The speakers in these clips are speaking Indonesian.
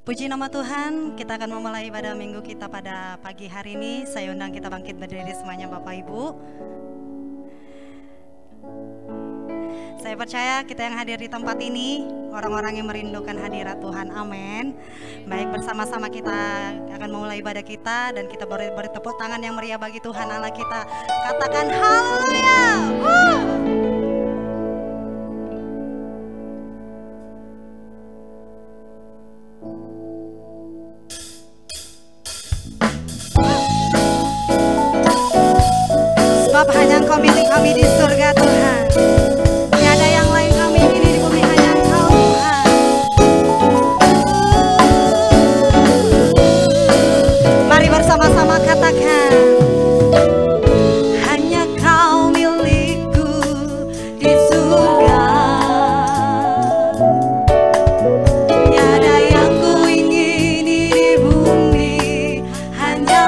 Puji nama Tuhan, kita akan memulai ibadah minggu kita pada pagi hari ini. Saya undang kita bangkit berdiri semuanya Bapak Ibu. Saya percaya kita yang hadir di tempat ini, orang-orang yang merindukan hadirat Tuhan, amin. Baik, bersama-sama kita akan memulai ibadah kita dan kita beri tepuk tangan yang meriah bagi Tuhan Allah kita. Katakan haleluya. Sebab hanya Engkau milik kami di surga Tuhan. Tiada yang lain kami ini di bumi, hanya Engkau Tuhan. Mari bersama-sama katakan, hanya Kau milikku di surga. Tiada yang ku ingini di bumi, hanya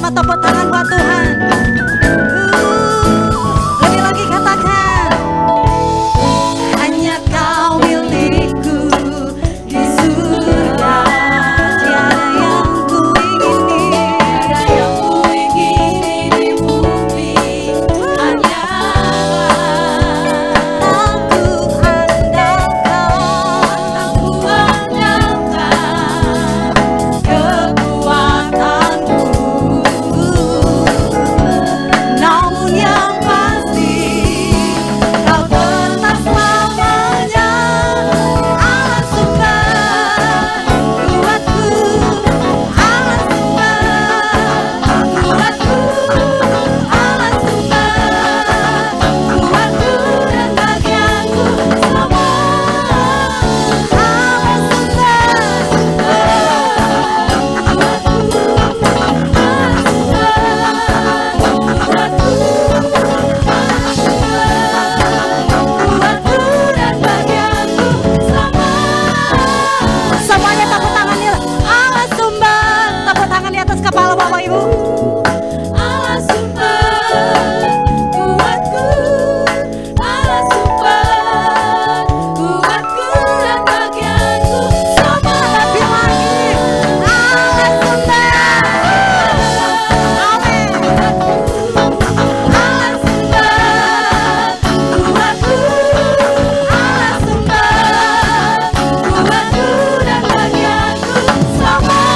tepuk tangan buat Tuhan. Lebih lagi katakan, hanya Kau milikku di surga. Tiada yang ku ingini, tiada yang ku ingini di bumi, hanya aku andalkan kekuatanku. Namun yang pasti Kau tetap selamanya Allah sumber kuatku, Allah sumber kuatku, Allah sumber kuatku dan bagianku semua. Allah semuanya tepuk tangannya. Allah sumber, tepuk tangan di atas kepala Bapak Ibu. Allah sumber kuatku, Allah sumber kuatku dan bagianku semua. Lebih lagi, Allah sumber, amin. Allah sumber kuatku, Allah sumber kuatku dan bagianku semua.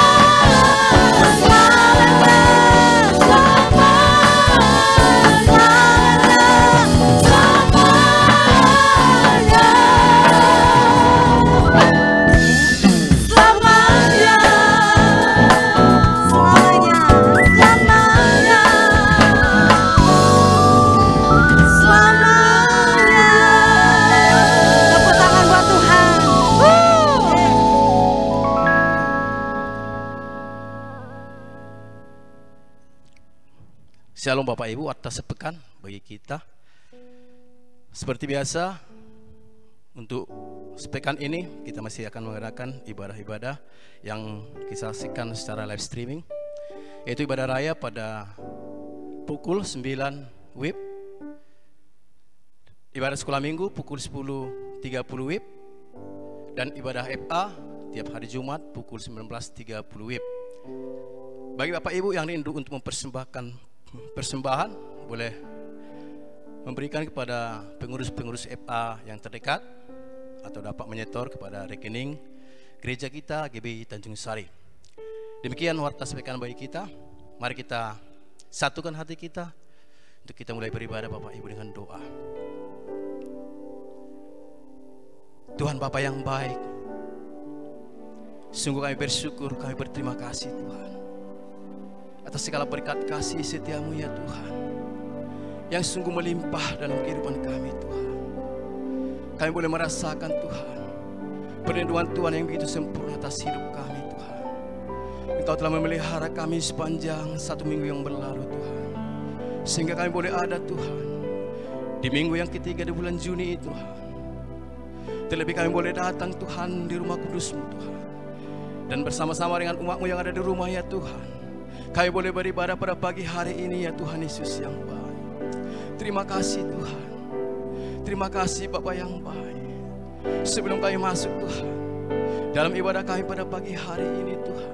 Tepuk tangan buat Tuhan. Shalom Bapak Ibu, atas sepekan bagi kita. Seperti biasa, untuk sepekan ini kita masih akan mengadakan ibadah-ibadah yang kita saksikan secara live streaming, yaitu ibadah raya pada pukul 9 WIB, ibadah sekolah minggu pukul 10.30 WIB, dan ibadah FA tiap hari Jumat pukul 19.30 WIB. Bagi Bapak Ibu yang rindu untuk mempersembahkan persembahan, boleh memberikan kepada pengurus-pengurus FA yang terdekat atau dapat menyetor kepada rekening gereja kita GBI Tanjung Sari. Demikian warta sampaikan bagi kita. Mari kita satukan hati kita untuk kita mulai beribadah Bapak Ibu dengan doa. Tuhan Bapa yang baik, sungguh kami bersyukur, kami berterima kasih Tuhan atas segala berkat kasih setiamu ya Tuhan, yang sungguh melimpah dalam kehidupan kami Tuhan. Kami boleh merasakan Tuhan perlindungan Tuhan yang begitu sempurna atas hidup kami Tuhan. Engkau telah memelihara kami sepanjang 1 minggu yang berlalu Tuhan, sehingga kami boleh ada Tuhan di minggu yang ketiga di bulan Juni Tuhan. Terlebih kami boleh datang Tuhan di rumah kudus-Mu Tuhan, dan bersama-sama dengan umat-Mu yang ada di rumah ya Tuhan, kami boleh beribadah pada pagi hari ini ya Tuhan Yesus yang baik. Terima kasih Tuhan, terima kasih Bapa yang baik. Sebelum kami masuk Tuhan dalam ibadah kami pada pagi hari ini Tuhan,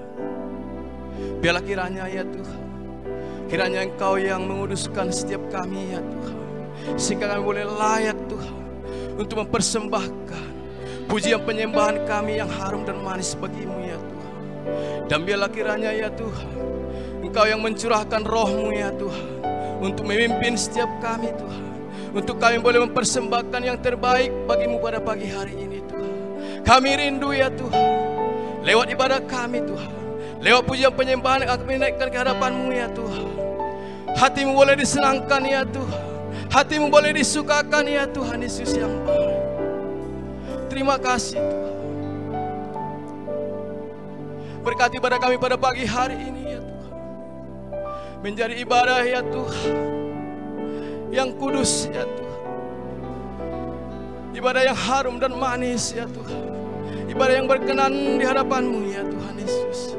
biarlah kiranya ya Tuhan, kiranya Engkau yang menguduskan setiap kami ya Tuhan, sehingga kami boleh layak Tuhan untuk mempersembahkan pujian penyembahan kami yang harum dan manis bagi-Mu ya Tuhan. Dan biarlah kiranya ya Tuhan, Engkau yang mencurahkan roh-Mu ya Tuhan, untuk memimpin setiap kami Tuhan, untuk kami boleh mempersembahkan yang terbaik bagi-Mu pada pagi hari ini Tuhan. Kami rindu ya Tuhan, lewat ibadah kami Tuhan, lewat pujian penyembahan yang kami naikkan ke hadapan-Mu ya Tuhan, hati-Mu boleh disenangkan ya Tuhan, hati-Mu boleh disukakan ya Tuhan Yesus yang baik. Terima kasih Tuhan. Berkati ibadah kami pada pagi hari ini ya Tuhan, menjadi ibadah ya Tuhan yang kudus ya Tuhan, ibadah yang harum dan manis ya Tuhan, ibadah yang berkenan di hadapan-Mu ya Tuhan Yesus,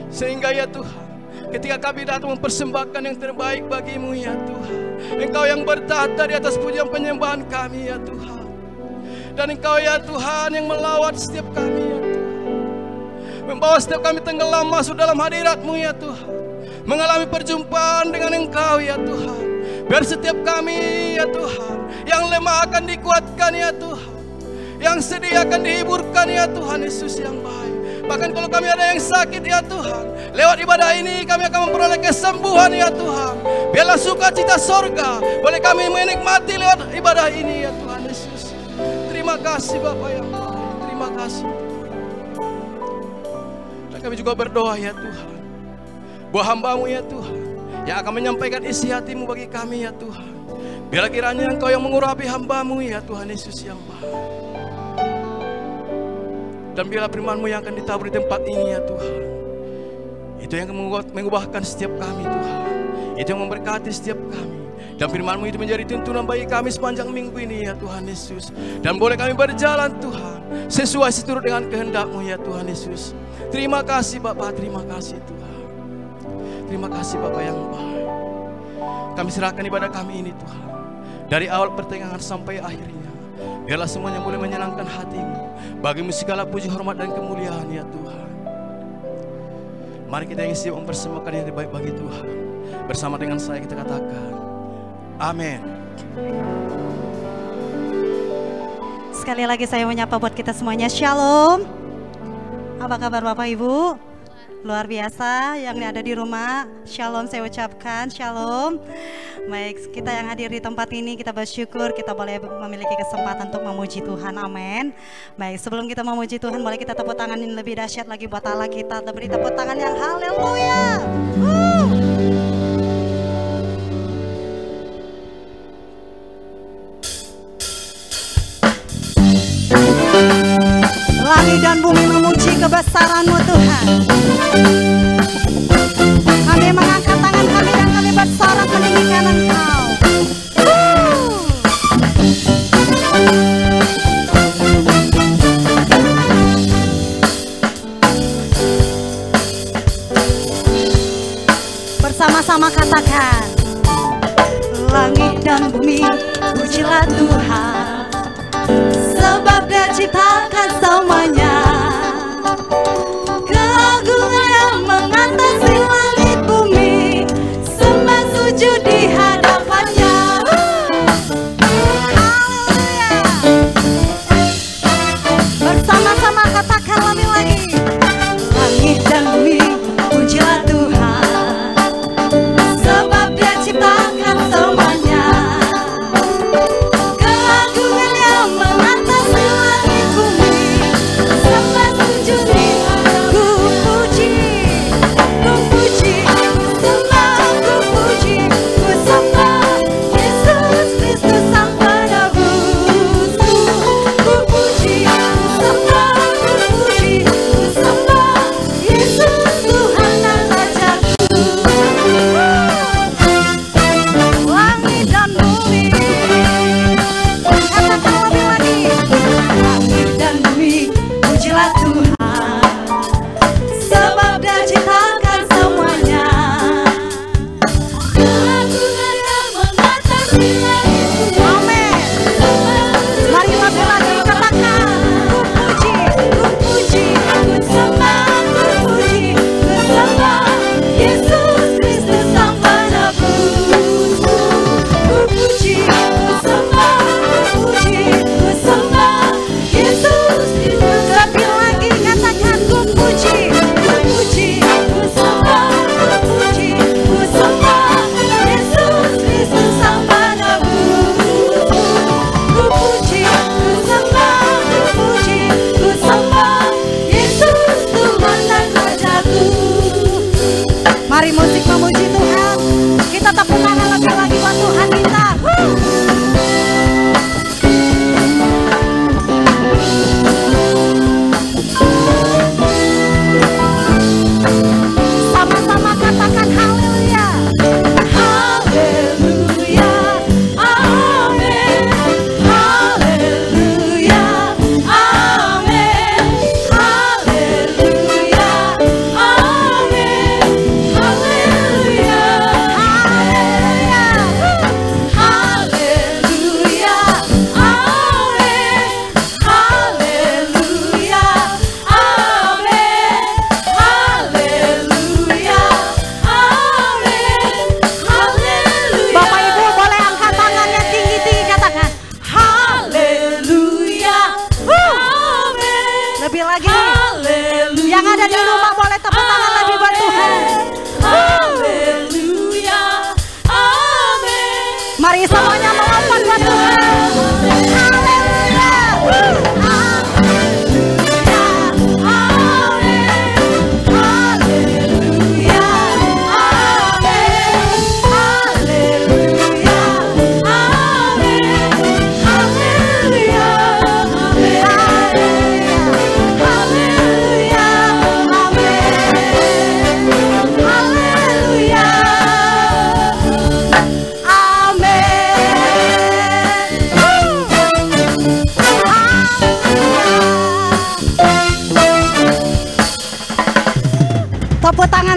sehingga ya Tuhan ketika kami datang mempersembahkan yang terbaik bagi-Mu ya Tuhan, Engkau yang bertahta di atas pujian penyembahan kami ya Tuhan, dan Engkau ya Tuhan yang melawat setiap kami ya Tuhan, membawa setiap kami tenggelam masuk dalam hadirat-Mu ya Tuhan, mengalami perjumpaan dengan Engkau ya Tuhan. Biar setiap kami ya Tuhan yang lemah akan dikuatkan ya Tuhan, yang sedih akan dihiburkan ya Tuhan Yesus yang baik. Bahkan kalau kami ada yang sakit ya Tuhan, lewat ibadah ini kami akan memperoleh kesembuhan ya Tuhan. Biarlah sukacita sorga boleh kami menikmati lewat ibadah ini ya Tuhan Yesus. Terima kasih Bapa yang baik, terima kasih. Dan kami juga berdoa ya Tuhan, buah hamba-Mu ya Tuhan yang akan menyampaikan isi hati-Mu bagi kami ya Tuhan. Biarlah kiranya Engkau yang mengurapi hamba-Mu ya Tuhan Yesus yang baik. Dan biarlah firman-Mu yang akan ditabur di tempat ini ya Tuhan, itu yang mengubahkan setiap kami Tuhan, itu yang memberkati setiap kami. Dan firman-Mu itu menjadi tuntunan bagi kami sepanjang minggu ini ya Tuhan Yesus. Dan boleh kami berjalan Tuhan sesuai seturut dengan kehendak-Mu ya Tuhan Yesus. Terima kasih Bapa, terima kasih Tuhan. Terima kasih Bapa yang baik. Kami serahkan ibadah kami ini Tuhan, dari awal pertengahan sampai akhirnya. Biarlah semuanya boleh menyenangkan hati-Mu. Bagi-Mu segala puji, hormat dan kemuliaan ya Tuhan. Mari kita yang siap mempersembahkan yang terbaik bagi Tuhan. Bersama dengan saya kita katakan amin. Sekali lagi saya menyapa buat kita semuanya, Shalom. Apa kabar Bapak Ibu? Luar biasa yang ada di rumah, Shalom saya ucapkan, Shalom. Baik, kita yang hadir di tempat ini kita bersyukur kita boleh memiliki kesempatan untuk memuji Tuhan, amin. Baik, sebelum kita memuji Tuhan boleh kita tepuk tangan yang lebih dahsyat lagi buat Allah kita. Beri tepuk tangan yang haleluya. Langit dan bumi memuji kebesaran-Mu Tuhan. Kami mengangkat tangan kami dan kami bersorak meninggikan Engkau. Bersama-sama katakan, langit dan bumi pujilah Tuhan, sebab Dia ciptakan semuanya. Keagungan yang mengatasi langit bumi, sembah sujud di hadapan-Nya. Haleluya. Bersama-sama katakan lebih lagi, langit dan bumi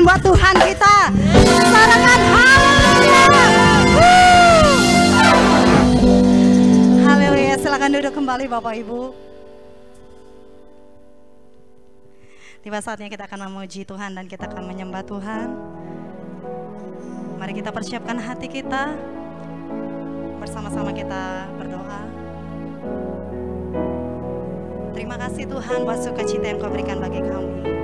buat Tuhan kita. Sorangan haleluya. Haleluya. Silakan duduk kembali Bapak Ibu. Tiba saatnya kita akan memuji Tuhan dan kita akan menyembah Tuhan. Mari kita persiapkan hati kita. Bersama-sama kita berdoa. Terima kasih Tuhan buat sukacita yang Kau berikan bagi kami.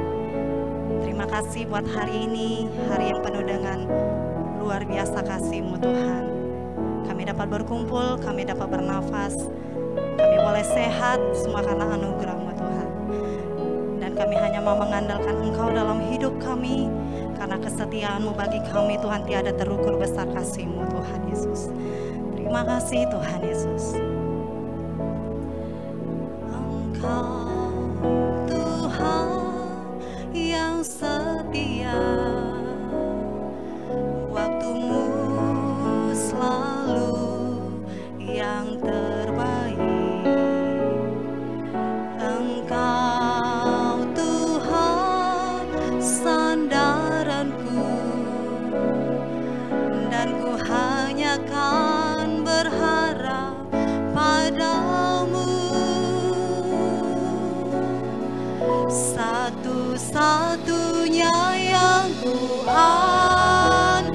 Terima kasih buat hari ini, hari yang penuh dengan luar biasa kasih-Mu Tuhan. Kami dapat berkumpul, kami dapat bernafas, kami boleh sehat, semua karena anugerah-Mu Tuhan. Dan kami hanya mau mengandalkan Engkau dalam hidup kami, karena kesetiaan-Mu bagi kami Tuhan tiada terukur besar kasih-Mu Tuhan Yesus. Terima kasih Tuhan Yesus. Engkau Tuhan yang setia, waktu-Mu selalu yang terbaik. Engkau Tuhan sandaranku, dan ku hanya kan berharap padamu. Satu-satunya yang ku andalkan,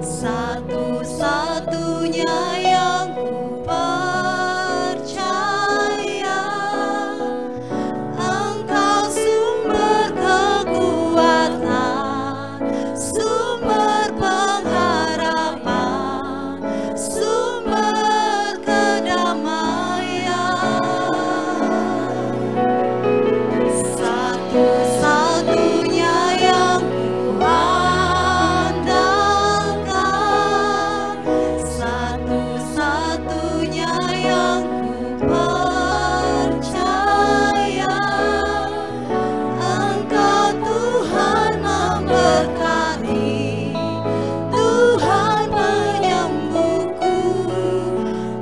satu-satunya yang ku percaya. Engkau sumber kekuatan, sumber pengharapan, sumber kedamaian. Satu-satunya yang ku andalkan, satu-satunya yang ku percaya. Engkau Tuhan memberkati, Tuhan penyembuhku,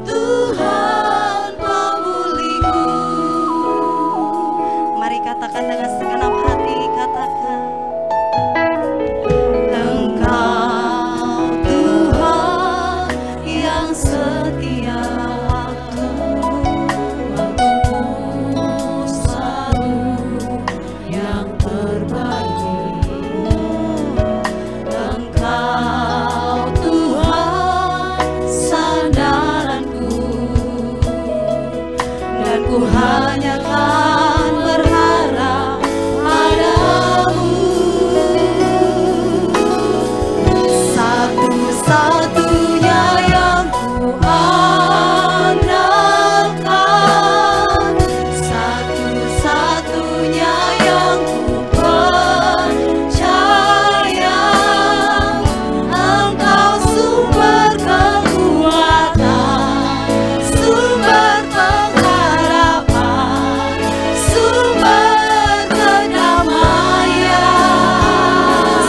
Tuhan pemulihku. Mari katakan dengan segenap hati, katakan. Engkau Tuhan yang setia, waktu-Mu selalu yang terbaik. Engkau Tuhan sandaranku, dan ku hanya kan berharap padamu. Satu-satunya yang ku andalkan, satu-satunya yang ku percaya. Engkau sumber kekuatan, sumber pengharapan, sumber kedamaian.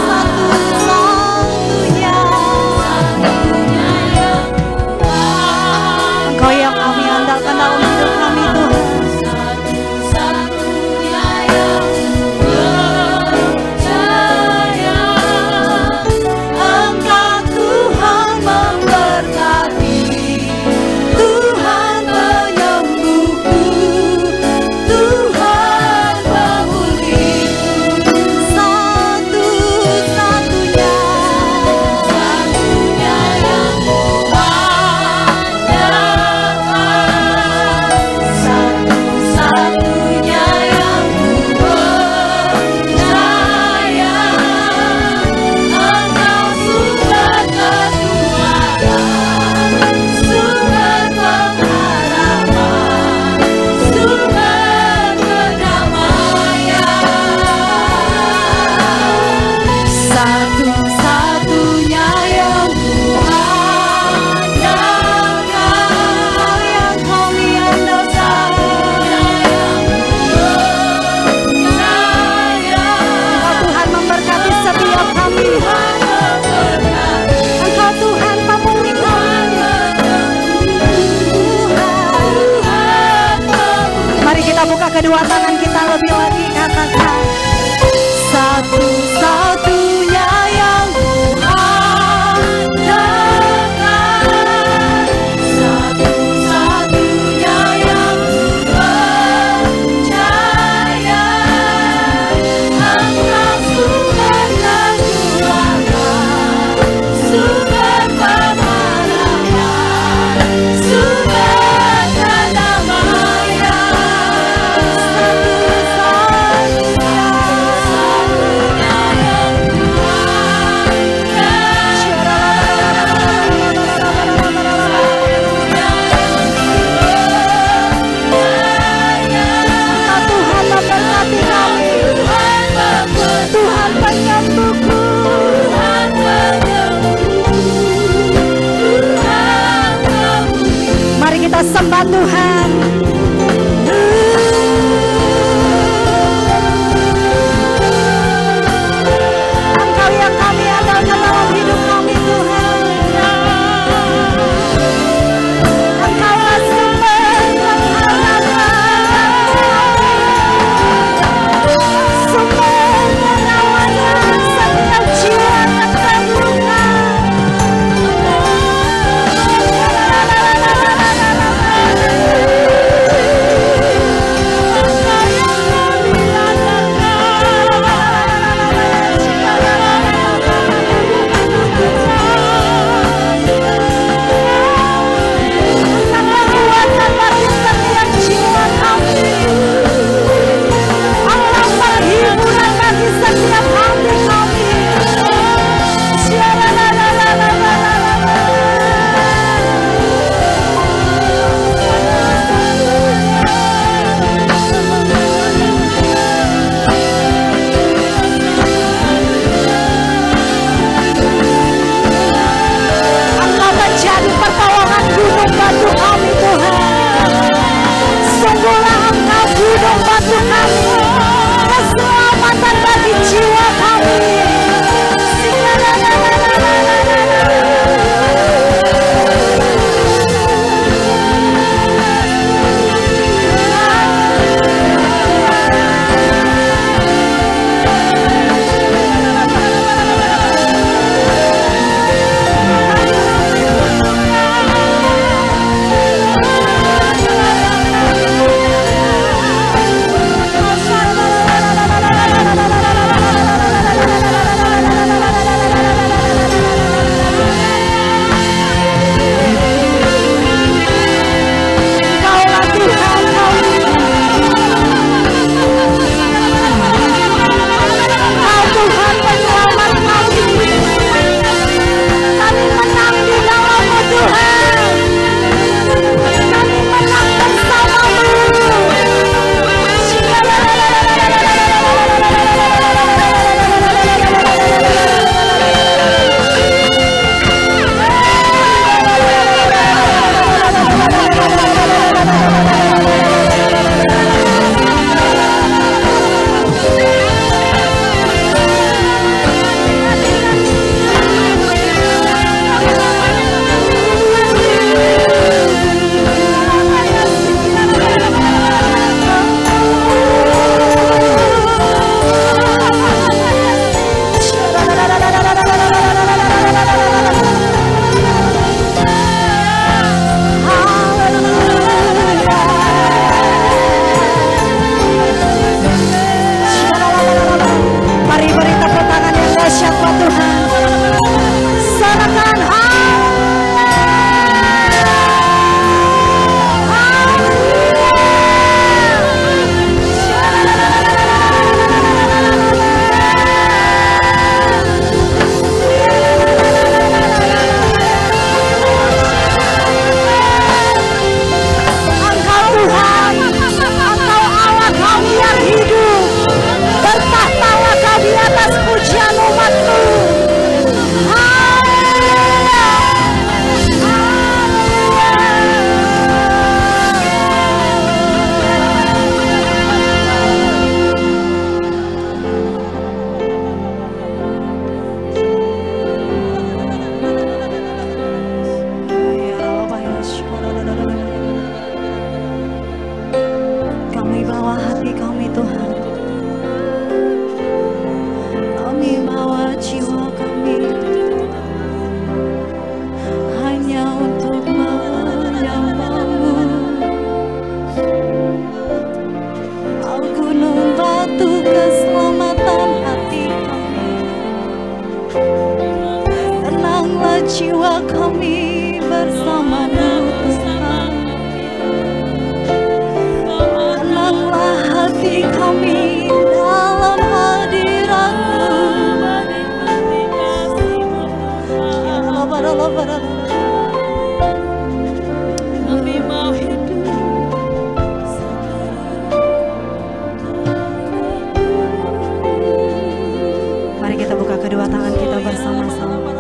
Satu-satunya Engkau yang kami andalkan dalam hidup kami Tuhan. Satu-satunya yang ku percaya. Engkau Tuhan memberkati, Tuhan penyembuhku, Tuhan pemulihku. Satu-satunya yang ku andalkan, satu-satunya yang ku percaya. Engkau sumber kekuatan, sumber pengharapan, sumber kedamaian. Satu-satunya yang ku andalkan, yang kami andalkan, Engkau Tuhan memberkati setiap kami. Engkau Tuhan pemulih kami. Mari kita buka kedua tangan kita lebih lagi, katakan. menyembah Tuhan. Engkau yang kami andalkan dalam hidup kami Tuhan. Engkaulah sumber pengharapan, sumber pengawalan setiap jiwa yang terluka. Keselamatan bagi jiwa kami. Jiwa kami bersama-Mu Tuhan. Tenanglah hati kami dalam hadirat-Mu. Kami mau hidup. Mari kita buka kedua tangan kita bersama-sama.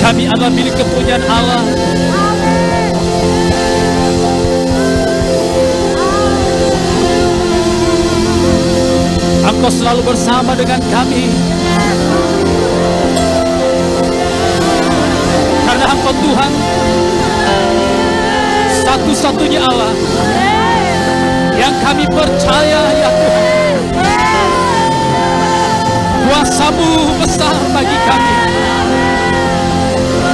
Kami adalah milik kepunyaan Allah. Engkau selalu bersama dengan kami. Karena Engkau Tuhan, satu-satunya Allah yang kami percaya, ya Tuhan. Kuasa-Mu besar bagi kami.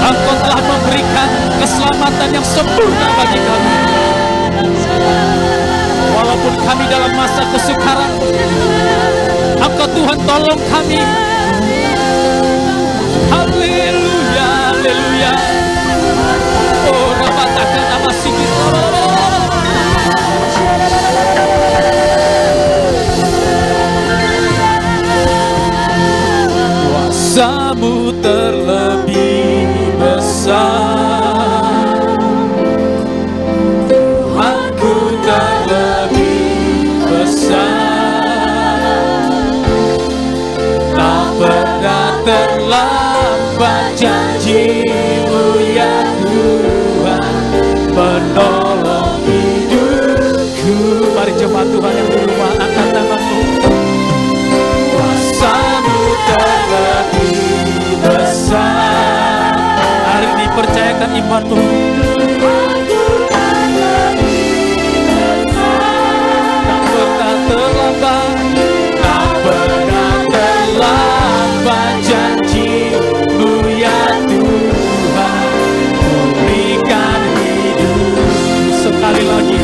Engkau telah memberikan keselamatan yang sempurna bagi kami. Walaupun kami dalam masa kesukaran, Engkau Tuhan tolong kami. Haleluya, haleluya. Oh, rabatakan nama sikit. Kuasa-Mu terlebih besar, Tuhanku terlebih besar. Tak pernah terlambat janji-Mu ya Tuhan, menolong hidupku. Mari jemaat Tuhan yang di rumah, angkat tanganmu. Kuasa-Mu terlebih besar. Hari ini percayakan imanmu. Tak pernah terlambat, tak pernah terlambat janji-Mu ya Tuhan, pulihkan hidup. Sekali lagi,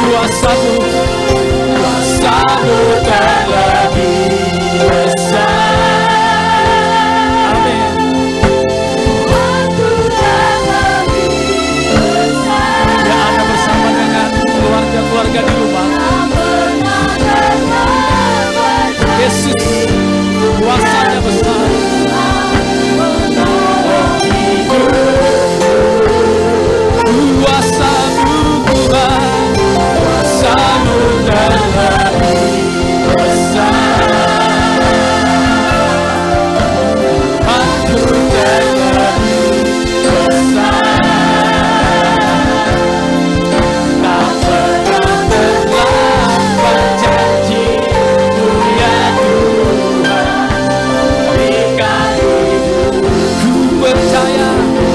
kuasa-Mu, kuasa-Mu terlebih besar. Amin. Ya, Anda bersama dengan keluarga-keluarga di rumah. Yesus, kuasa-Nya besar. Kuasa-Mu Tuhan, kuasa-Mu terlebih besar. Aku terlebih besar. Tak pernah terlambat janji-Mu ya Tuhan, berikan hidup. Ku percaya, ku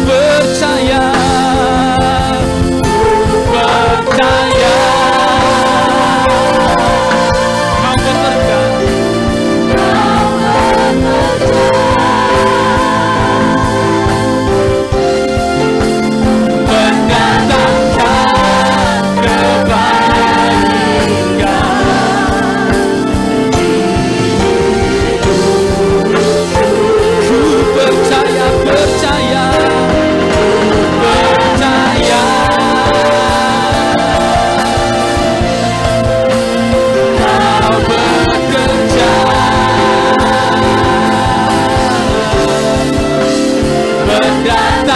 percaya, ku percaya. Kau bekerja, mendatangkan kebaikan. Ku percaya, percaya, percaya. Kau bekerja, mendatangkan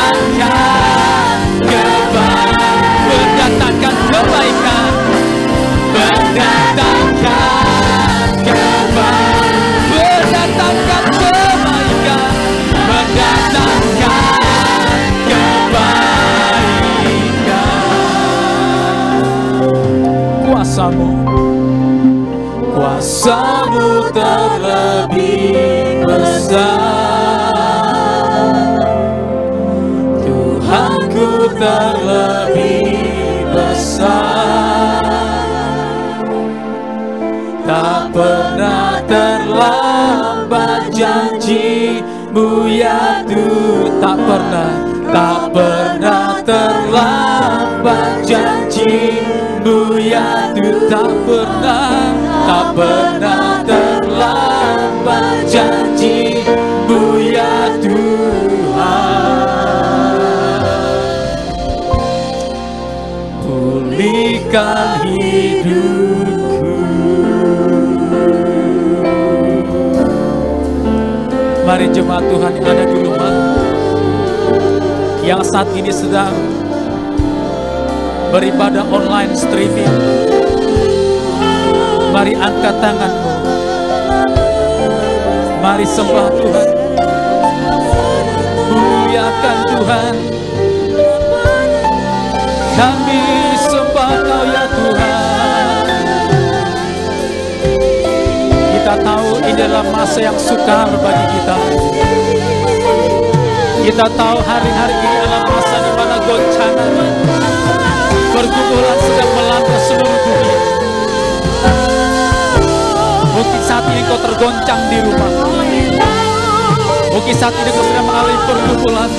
kebaikan, mendatangkan kebaikan, mendatangkan kebaikan, mendatangkan kebaikan. Kuasa-Mu, kuasa-Mu terlebih besar. Tuhanku terlebih besar. Tak pernah terlambat janji-Mu ya Tuhan. Tak pernah terlambat janji-Mu ya Tuhan. Tak pernah terlambat janji-Mu ya Tuhan, pulihkan hidupku. Mari jemaat Tuhan yang ada di rumah, yang saat ini sedang beribadah online streaming, mari angkat tanganmu, mari sembah Tuhan. masa yang sukar bagi kita. Kita tahu hari-hari ini adalah masa di mana goncangan, pergumulan sedang melanda seluruh dunia. Mungkin saat ini kau tergoncang di rumah. Mungkin saat ini kau sedang mengalami pergumulan.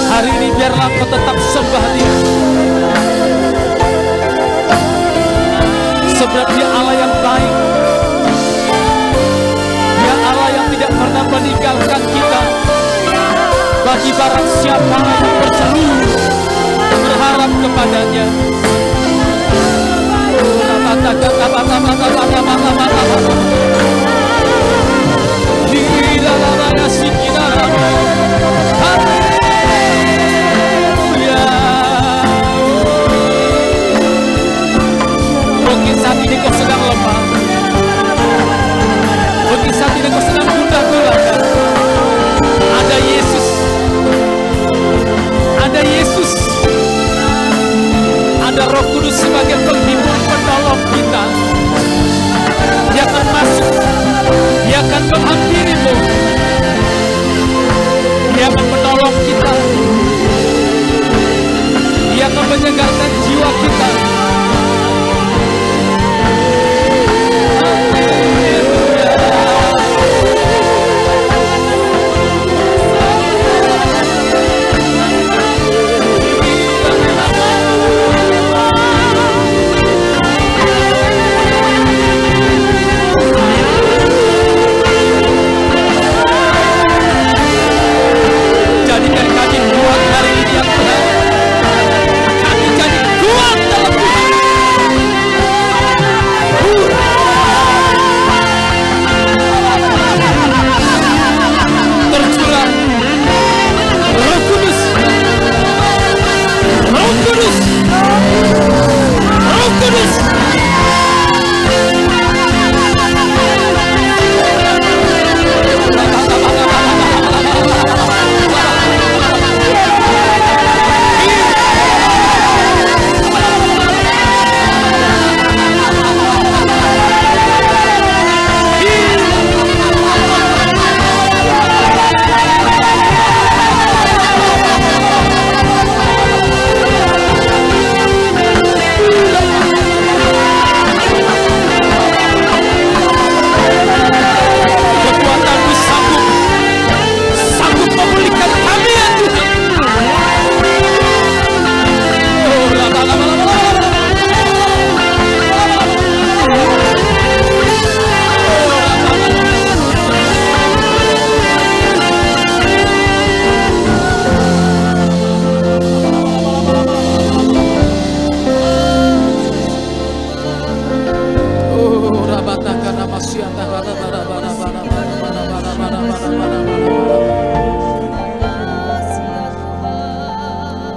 Hari ini biarlah kau tetap sembah Dia. Sebab Dia Allah yang baik. Dia Allah yang tidak pernah meninggalkan kita. Bagi barang siapa yang berseru berharap kepadanya. Mungkin saat ini kau sedang lemah. Mungkin saat ini kau sedang gundah gulana. Ada Yesus. Ada Yesus. Ada Roh Kudus sebagai penghibur penolong kita. Dia akan masuk. Dia akan menghampirimu. Dia akan menolong kita. Dia akan menyegarkan jiwa kita.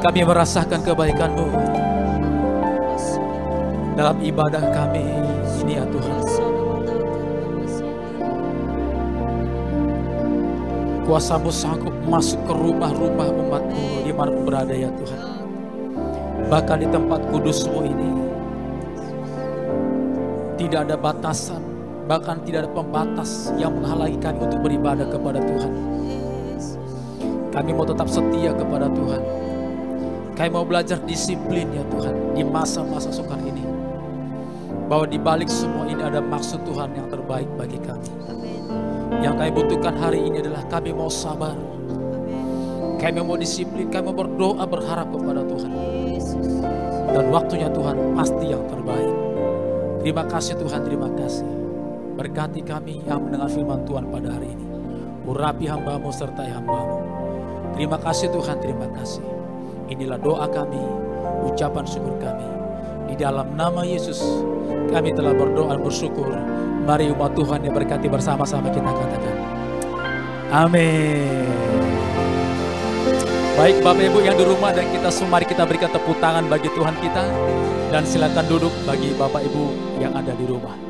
Kami merasakan kebaikan-Mu dalam ibadah kami ini ya Tuhan. Kuasa-Mu sanggup masuk ke rumah-rumah umat-Mu di mana berada ya Tuhan. Bahkan di tempat kudus-Mu ini tidak ada batasan, bahkan tidak ada pembatas yang menghalangi kami untuk beribadah kepada Tuhan. Kami mau tetap setia kepada Tuhan. Kami mau belajar disiplin ya Tuhan di masa-masa sukar ini. Bahwa di balik semua ini ada maksud Tuhan yang terbaik bagi kami. Yang kami butuhkan hari ini adalah kami mau sabar. Kami mau disiplin, kami mau berdoa berharap kepada Tuhan. Dan waktunya Tuhan pasti yang terbaik. Terima kasih Tuhan, terima kasih. Berkati kami yang mendengar firman Tuhan pada hari ini. Urapi hamba-Mu sertai hamba-Mu. Terima kasih Tuhan, terima kasih. Inilah doa kami, ucapan syukur kami. Di dalam nama Yesus kami telah berdoa dan bersyukur. Mari umat Tuhan yang berkati bersama-sama kita katakan amin. Baik Bapak Ibu yang di rumah dan kita semua, mari kita berikan tepuk tangan bagi Tuhan kita. Dan silakan duduk bagi Bapak Ibu yang ada di rumah.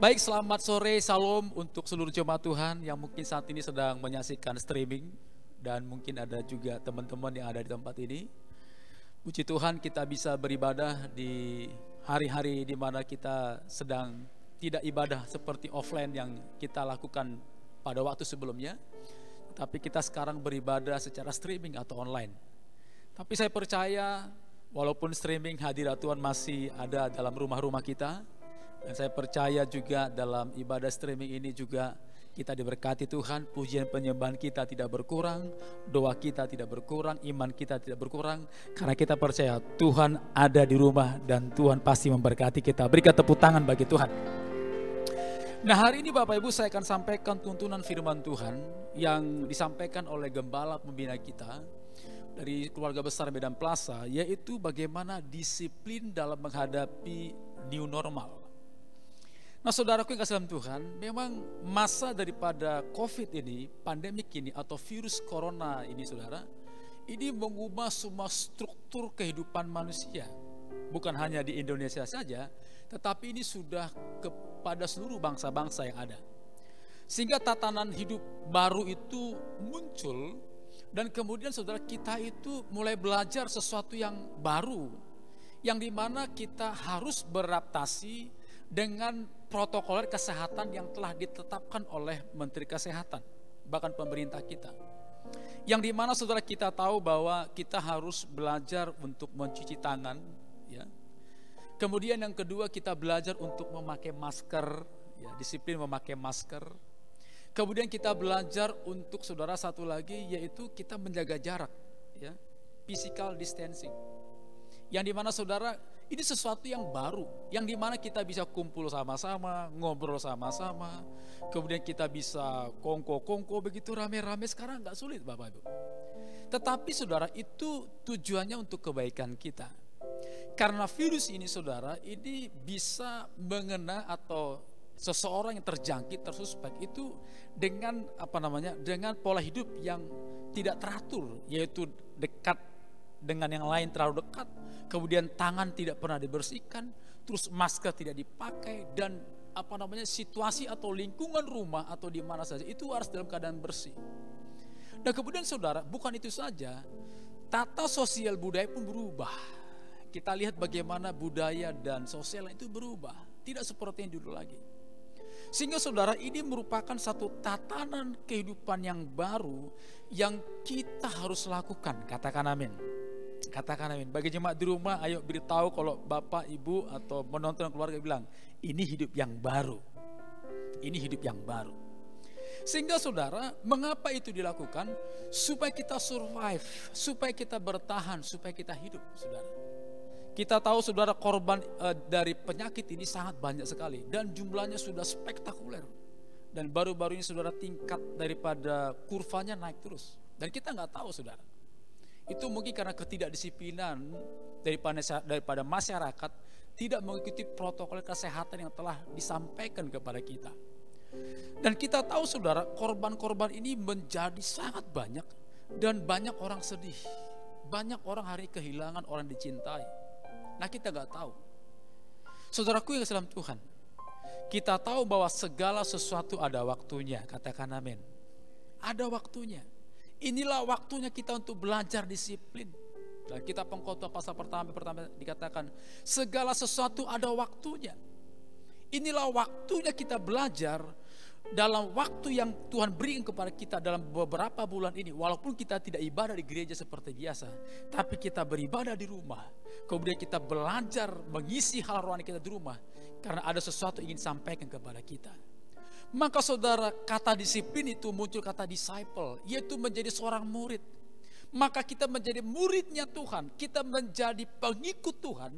Baik, selamat sore, salam untuk seluruh jemaat Tuhan yang mungkin saat ini sedang menyaksikan streaming. Dan mungkin ada juga teman-teman yang ada di tempat ini. Puji Tuhan kita bisa beribadah di hari-hari di mana kita sedang tidak ibadah seperti offline yang kita lakukan pada waktu sebelumnya, tapi kita sekarang beribadah secara streaming atau online. Tapi saya percaya walaupun streaming, hadirat Tuhan masih ada dalam rumah-rumah kita. Dan saya percaya juga dalam ibadah streaming ini juga kita diberkati Tuhan, pujian penyembahan kita tidak berkurang, doa kita tidak berkurang, iman kita tidak berkurang. Karena kita percaya Tuhan ada di rumah dan Tuhan pasti memberkati kita. Berikan tepuk tangan bagi Tuhan. Nah, hari ini Bapak Ibu saya akan sampaikan tuntunan firman Tuhan yang disampaikan oleh gembala pembina kita dari keluarga besar Medan Plaza, yaitu bagaimana disiplin dalam menghadapi new normal. Nah, saudaraku yang kasih dalam Tuhan, memang masa daripada COVID ini, pandemik ini atau virus corona ini saudara, ini mengubah semua struktur kehidupan manusia. Bukan hanya di Indonesia saja, tetapi ini sudah kepada seluruh bangsa-bangsa yang ada. Sehingga tatanan hidup baru itu muncul, dan kemudian saudara kita itu mulai belajar sesuatu yang baru, yang dimana kita harus beradaptasi dengan protokol kesehatan yang telah ditetapkan oleh Menteri Kesehatan, bahkan pemerintah kita. Yang dimana saudara kita tahu bahwa kita harus belajar untuk mencuci tangan, ya. Kemudian yang kedua kita belajar untuk memakai masker, ya, disiplin memakai masker. Kemudian kita belajar untuk saudara satu lagi yaitu kita menjaga jarak, ya, physical distancing. Yang dimana saudara ini sesuatu yang baru, yang dimana kita bisa kumpul sama-sama, ngobrol sama-sama, kemudian kita bisa kongko-kongko begitu rame-rame. Sekarang nggak sulit Bapak Ibu. Tetapi saudara itu tujuannya untuk kebaikan kita. Karena virus ini saudara, ini bisa mengena atau seseorang yang terjangkit, tersuspek itu dengan dengan pola hidup yang tidak teratur, yaitu dekat dengan yang lain terlalu dekat, kemudian tangan tidak pernah dibersihkan, terus masker tidak dipakai, dan situasi atau lingkungan rumah atau di mana saja itu harus dalam keadaan bersih. Dan kemudian saudara, bukan itu saja, tata sosial budaya pun berubah. Kita lihat bagaimana budaya dan sosial itu berubah, tidak seperti yang dulu lagi. Sehingga saudara, ini merupakan satu tatanan kehidupan yang baru yang kita harus lakukan. Katakan amin. Katakan amin. Bagi jemaat di rumah, ayo beritahu kalau bapak, ibu atau menonton keluarga bilang, ini hidup yang baru. Ini hidup yang baru. Sehingga saudara, mengapa itu dilakukan? Supaya kita survive, supaya kita bertahan, supaya kita hidup, saudara. Kita tahu saudara, korban dari penyakit ini sangat banyak sekali dan jumlahnya sudah spektakuler. Dan baru-baru ini saudara, tingkat daripada kurvanya naik terus. Dan kita nggak tahu saudara. Itu mungkin karena ketidakdisiplinan daripada masyarakat tidak mengikuti protokol kesehatan yang telah disampaikan kepada kita. Dan kita tahu saudara, korban-korban ini menjadi sangat banyak dan banyak orang sedih. Banyak orang hari kehilangan orang dicintai. Nah, kita nggak tahu. Saudaraku yang dalam Tuhan, kita tahu bahwa segala sesuatu ada waktunya. Katakan amin. Ada waktunya. Inilah waktunya kita untuk belajar disiplin. Dan kita Pengkhotbah pasal pertama dikatakan segala sesuatu ada waktunya. Inilah waktunya kita belajar dalam waktu yang Tuhan berikan kepada kita dalam beberapa bulan ini. Walaupun kita tidak ibadah di gereja seperti biasa, tapi kita beribadah di rumah. Kemudian kita belajar mengisi hal rohani kita di rumah, karena ada sesuatu yang ingin sampaikan kepada kita. Maka saudara, kata disiplin itu muncul kata disciple, yaitu menjadi seorang murid. Maka kita menjadi muridnya Tuhan, kita menjadi pengikut Tuhan,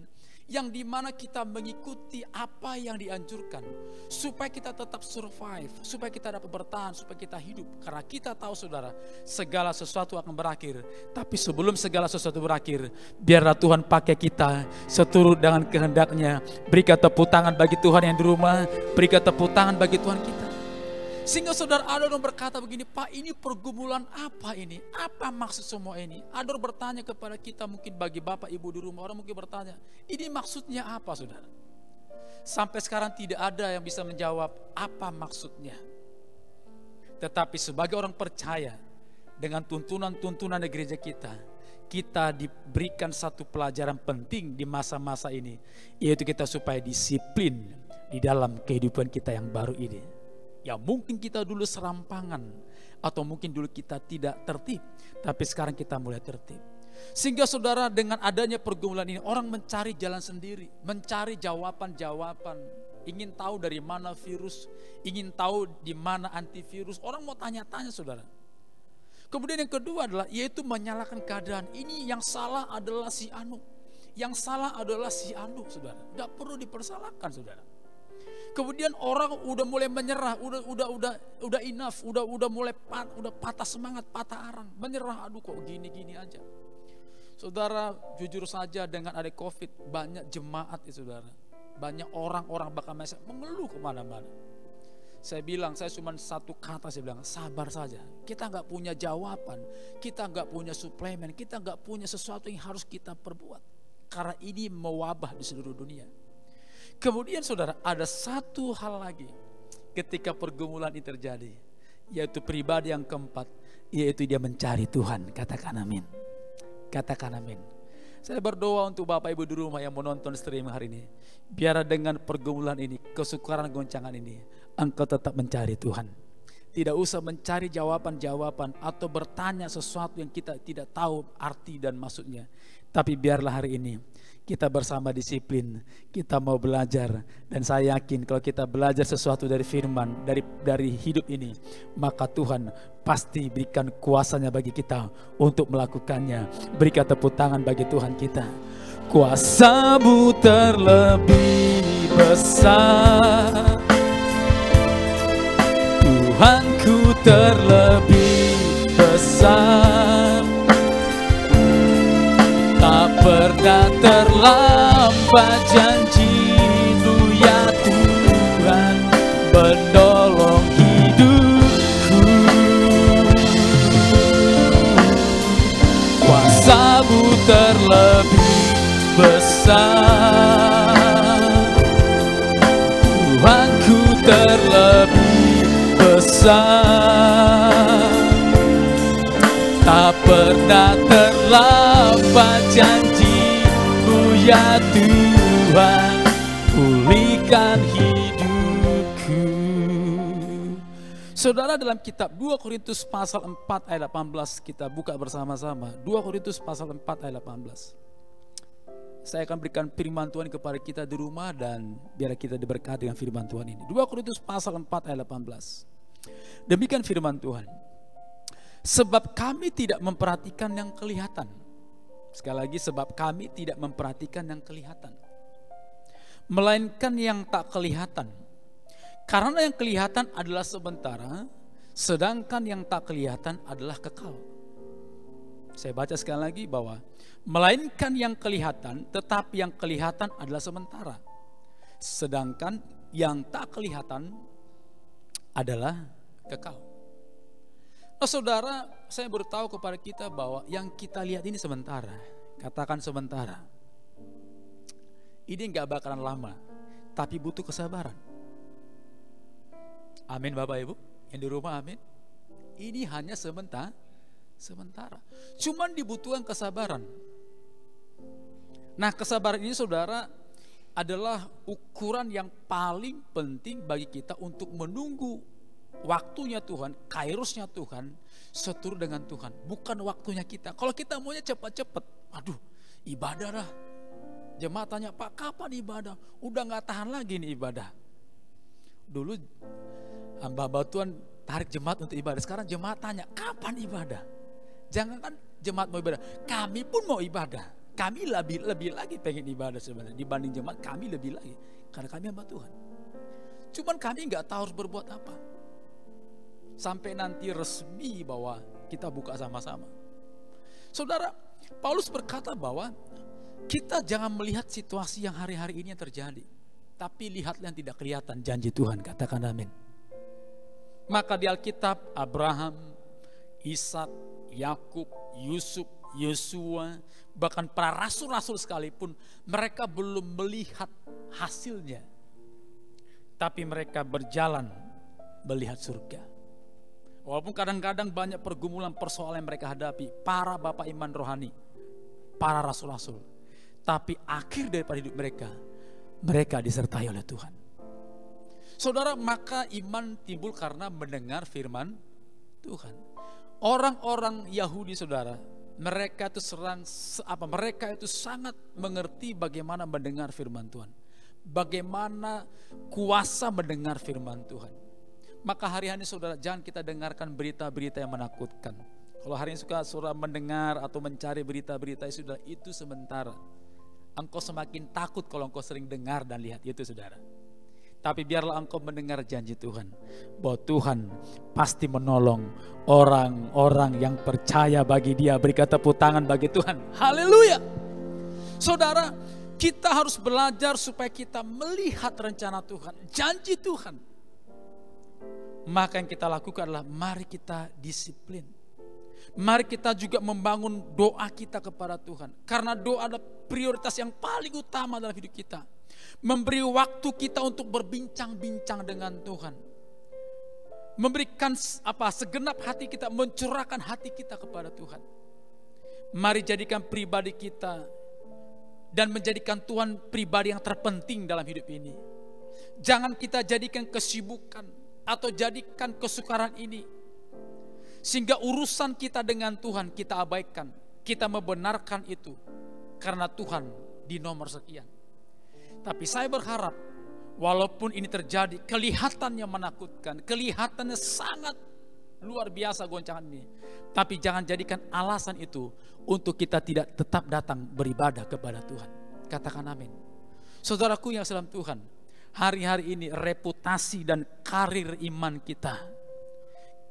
yang dimana kita mengikuti apa yang dianjurkan, supaya kita tetap survive, supaya kita dapat bertahan, supaya kita hidup. Karena kita tahu saudara, segala sesuatu akan berakhir. Tapi sebelum segala sesuatu berakhir, biarlah Tuhan pakai kita seturut dengan kehendaknya. Berikan tepuk tangan bagi Tuhan yang di rumah, berikan tepuk tangan bagi Tuhan kita. Sehingga saudara, ada orang berkata begini, Pak, ini pergumulan apa ini? Apa maksud semua ini? Ada orang bertanya kepada kita, mungkin bagi bapak ibu di rumah, orang mungkin bertanya, ini maksudnya apa saudara? Sampai sekarang tidak ada yang bisa menjawab apa maksudnya. Tetapi sebagai orang percaya, dengan tuntunan-tuntunan di gereja kita diberikan satu pelajaran penting di masa-masa ini, yaitu kita supaya disiplin di dalam kehidupan kita yang baru ini. Ya mungkin kita dulu serampangan, atau mungkin dulu kita tidak tertib, tapi sekarang kita mulai tertib. Sehingga saudara, dengan adanya pergumulan ini, orang mencari jalan sendiri, mencari jawaban-jawaban, ingin tahu dari mana virus, ingin tahu di mana antivirus. Orang mau tanya-tanya saudara. Kemudian yang kedua adalah yaitu menyalahkan keadaan. Ini yang salah adalah si anu, yang salah adalah si anu, saudara. Tidak perlu dipersalahkan, saudara. Kemudian orang udah mulai menyerah, udah enough, udah mulai patah semangat, patah arang, menyerah. Aduh kok gini-gini aja. Saudara, jujur saja dengan ada COVID, banyak jemaat ya saudara, banyak orang-orang bahkan mengeluh kemana-mana. Saya bilang, saya cuma satu kata, saya bilang sabar saja. Kita nggak punya jawaban, kita nggak punya suplemen, kita nggak punya sesuatu yang harus kita perbuat. Karena ini mewabah di seluruh dunia. Kemudian saudara, ada satu hal lagi ketika pergumulan ini terjadi, yaitu pribadi yang keempat, yaitu dia mencari Tuhan. Katakan amin. Katakan amin. Saya berdoa untuk Bapak Ibu di rumah yang menonton streaming hari ini, biar dengan pergumulan ini, kesukaran goncangan ini, engkau tetap mencari Tuhan. Tidak usah mencari jawaban-jawaban atau bertanya sesuatu yang kita tidak tahu arti dan maksudnya. Tapi biarlah hari ini kita bersama disiplin, kita mau belajar. Dan saya yakin kalau kita belajar sesuatu dari firman, dari hidup ini, maka Tuhan pasti berikan kuasanya bagi kita untuk melakukannya. Berikan tepuk tangan bagi Tuhan kita. Kuasa-Mu terlebih besar, Tuhanku terlebih besar, tak pernah terlambat janji-Mu ya Tuhan, menolong hidupku. Kuasa-Mu terlebih besar, Tuhanku terlebih besar, tak pernah terlambat janji-Mu ya Tuhan, pulihkan hidupku. Saudara, dalam kitab 2 Korintus pasal 4 ayat 18, kita buka bersama-sama. 2 Korintus pasal 4 ayat 18. Saya akan berikan firman Tuhan kepada kita di rumah, dan biar kita diberkati dengan firman Tuhan ini. 2 Korintus pasal 4 ayat 18. Demikian firman Tuhan. Sebab kami tidak memperhatikan yang kelihatan. Sekali lagi, sebab kami tidak memperhatikan yang kelihatan, melainkan yang tak kelihatan. Karena yang kelihatan adalah sementara, sedangkan yang tak kelihatan adalah kekal. Saya baca sekali lagi bahwa melainkan yang kelihatan, tetapi yang kelihatan adalah sementara, sedangkan yang tak kelihatan adalah kekal. Nah saudara, saya beritahu kepada kita bahwa yang kita lihat ini sementara. Katakan sementara. Ini gak bakalan lama, tapi butuh kesabaran. Amin Bapak Ibu yang di rumah, amin. Ini hanya sementara. Cuman dibutuhkan kesabaran. Nah kesabaran ini saudara adalah ukuran yang paling penting bagi kita untuk menunggu waktunya Tuhan, kairosnya Tuhan, seturut dengan Tuhan. Bukan waktunya kita. Kalau kita maunya cepat-cepat, aduh ibadah dah. Jemaat tanya, Pak kapan ibadah? Udah gak tahan lagi nih ibadah. Dulu hamba Tuhan tarik jemaat untuk ibadah. Sekarang jemaat tanya, kapan ibadah? Jangankan jemaat mau ibadah, kami pun mau ibadah. Kami lebih lagi pengen ibadah sebenarnya dibanding jemaat, kami lebih lagi. Karena kami hamba Tuhan. Cuman kami gak tahu harus berbuat apa. Sampai nanti resmi bahwa kita buka sama-sama. Saudara, Paulus berkata bahwa kita jangan melihat situasi yang hari-hari ini yang terjadi, tapi lihatlah yang tidak kelihatan, janji Tuhan. Katakan amin. Maka di Alkitab Abraham, Ishak, Yakub, Yusuf, Yosua, bahkan para rasul-rasul sekalipun, mereka belum melihat hasilnya, tapi mereka berjalan melihat surga. Walaupun kadang-kadang banyak pergumulan, persoalan yang mereka hadapi, para bapak iman rohani, para rasul-rasul, tapi akhir daripada hidup mereka, mereka disertai oleh Tuhan. Saudara, maka iman timbul karena mendengar firman Tuhan. Orang-orang Yahudi, saudara, mereka itu sangat mengerti bagaimana mendengar firman Tuhan. Bagaimana kuasa mendengar firman Tuhan. Maka hari-hari saudara, jangan kita dengarkan berita-berita yang menakutkan. Kalau hari ini saudara mendengar atau mencari berita-berita itu sementara. Engkau semakin takut kalau engkau sering dengar dan lihat itu, saudara. Tapi biarlah engkau mendengar janji Tuhan, bahwa Tuhan pasti menolong orang-orang yang percaya bagi Dia. Berikan tepuk tangan bagi Tuhan. Haleluya. Saudara, kita harus belajar supaya kita melihat rencana Tuhan, janji Tuhan. Maka yang kita lakukan adalah mari kita disiplin. Mari kita juga membangun doa kita kepada Tuhan. Karena doa adalah prioritas yang paling utama dalam hidup kita. Memberi waktu kita untuk berbincang-bincang dengan Tuhan. Memberikan segenap hati kita, mencurahkan hati kita kepada Tuhan. Mari jadikan pribadi kita dan menjadikan Tuhan pribadi yang terpenting dalam hidup ini. Jangan kita jadikan kesibukan atau jadikan kesukaran ini sehingga urusan kita dengan Tuhan kita abaikan. Kita membenarkan itu karena Tuhan di nomor sekian. Tapi saya berharap walaupun ini terjadi, kelihatannya menakutkan, kelihatannya sangat luar biasa goncangan ini, tapi jangan jadikan alasan itu untuk kita tidak tetap datang beribadah kepada Tuhan. Katakan amin. Saudaraku yang dalam Tuhan, hari-hari ini reputasi dan karir iman kita,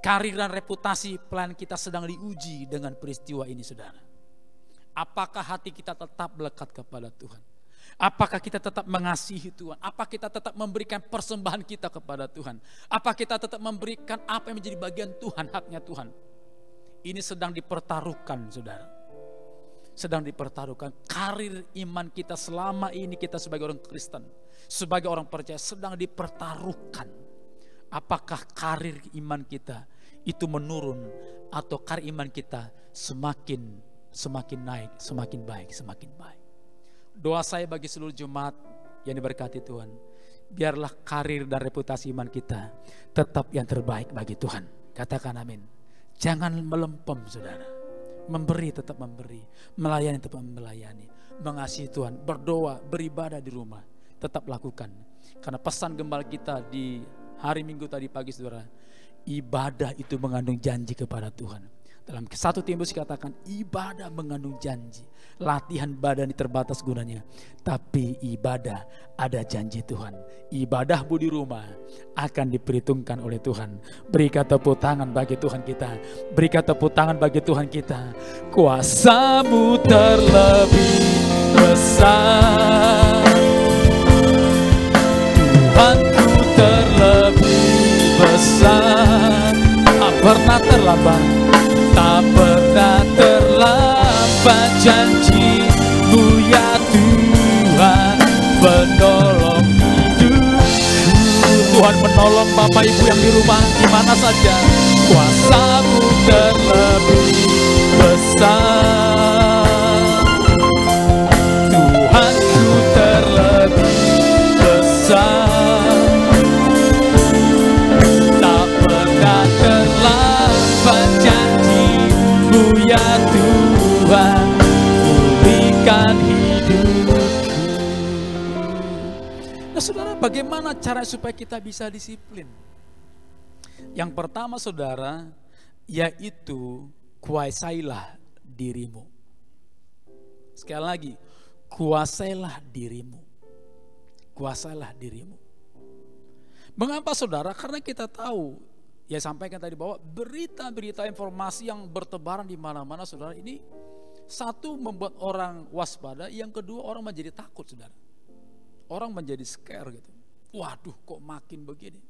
karir dan reputasi pelayan kita sedang diuji dengan peristiwa ini, saudara. Apakah hati kita tetap melekat kepada Tuhan? Apakah kita tetap mengasihi Tuhan? Apakah kita tetap memberikan persembahan kita kepada Tuhan? Apakah kita tetap memberikan apa yang menjadi bagian Tuhan, haknya Tuhan? Ini sedang dipertaruhkan, saudara. Sedang dipertaruhkan. Karir iman kita selama ini, kita sebagai orang Kristen, sebagai orang percaya, sedang dipertaruhkan. Apakah karir iman kita itu menurun atau karir iman kita semakin naik, semakin baik, semakin baik. Doa saya bagi seluruh jemaat yang diberkati Tuhan, biarlah karir dan reputasi iman kita tetap yang terbaik bagi Tuhan. Katakan amin. Jangan melempem, saudara. Memberi tetap memberi, melayani tetap melayani, mengasihi Tuhan, berdoa, beribadah di rumah, tetap lakukan. Karena pesan gembala kita di hari Minggu tadi pagi, saudara, ibadah itu mengandung janji kepada Tuhan. Dalam 1 Timotius katakan ibadah mengandung janji. Latihan badan terbatas gunanya, tapi ibadah ada janji Tuhan. Ibadahmu di rumah akan diperhitungkan oleh Tuhan. Berikan tepuk tangan bagi Tuhan kita. Berikan tepuk tangan bagi Tuhan kita. Kuasa-Mu terlebih besar, Tuhanku terlebih besar. Tak pernah terlambat, tak pernah terlambat janji-Mu ya Tuhan, menolong hidupku. Tuhan menolong Bapak Ibu yang di rumah di mana saja. Kuasa-Mu terlebih besar, Tuhanku terlebih besar. Tak pernah terlambat janji-Mu ya Tuhan, pulihkan hidupku. Nah saudara, bagaimana cara supaya kita bisa disiplin? Yang pertama saudara, yaitu kuasailah dirimu. Sekali lagi, kuasailah dirimu. Kuasailah dirimu. Mengapa saudara? Karena kita tahu, ya sampaikan tadi bahwa berita-berita informasi yang bertebaran di mana-mana, saudara, ini satu membuat orang waspada, yang kedua orang menjadi takut, saudara. Orang menjadi scare gitu. Waduh, kok makin begini.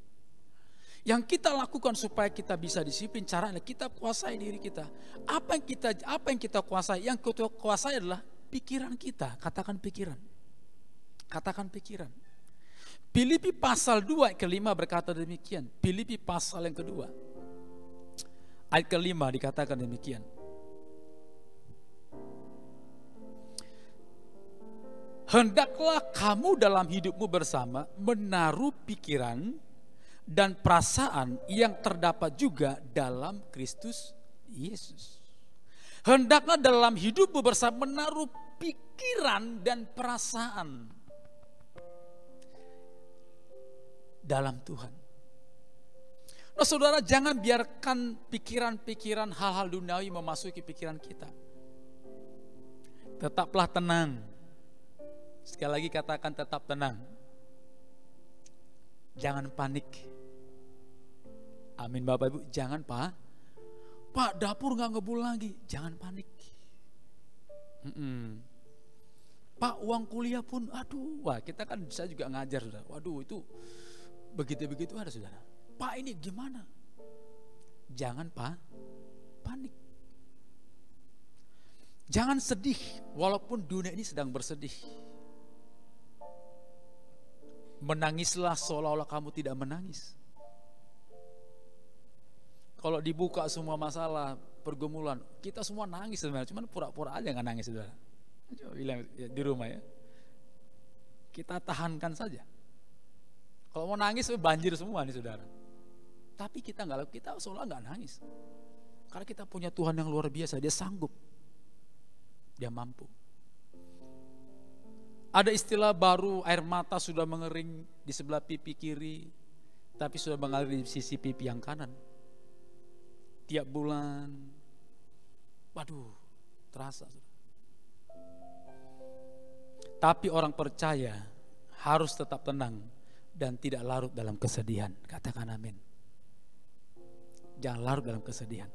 Yang kita lakukan supaya kita bisa disiplin, caranya kita kuasai diri kita. Apa yang kita kuasai? Yang kita kuasai adalah pikiran kita. Katakan pikiran. Katakan pikiran. Filipi pasal 2 ayat ke-5 berkata demikian. Filipi pasal yang kedua ayat ke-5 dikatakan demikian. Hendaklah kamu dalam hidupmu bersama menaruh pikiran dan perasaan yang terdapat juga dalam Kristus Yesus. Hendaklah dalam hidupmu bersama menaruh pikiran dan perasaan dalam Tuhan. Nah saudara, jangan biarkan pikiran-pikiran hal-hal duniawi memasuki pikiran kita. Tetaplah tenang. Sekali lagi katakan tetap tenang. Jangan panik. Amin Bapak Ibu, jangan Pak dapur gak ngebul lagi, jangan panik. Pak uang kuliah pun, aduh, wah kita kan bisa juga ngajar saudara. Waduh itu begitu-begitu ada saudara. Pak ini gimana? Jangan panik. Jangan sedih walaupun dunia ini sedang bersedih. Menangislah seolah-olah kamu tidak menangis. Kalau dibuka semua masalah pergumulan, kita semua nangis sebenarnya, cuman pura-pura aja nggak nangis saudara. Coba bilang di rumah ya, kita tahankan saja. Kalau mau nangis banjir semua nih saudara. Tapi kita seolah nggak nangis, karena kita punya Tuhan yang luar biasa. Dia sanggup, dia mampu. Ada istilah baru, air mata sudah mengering di sebelah pipi kiri, tapi sudah mengalir di sisi pipi yang kanan. Tiap bulan, waduh, terasa. Tapi orang percaya harus tetap tenang dan tidak larut dalam kesedihan. Katakan amin. Jangan larut dalam kesedihan.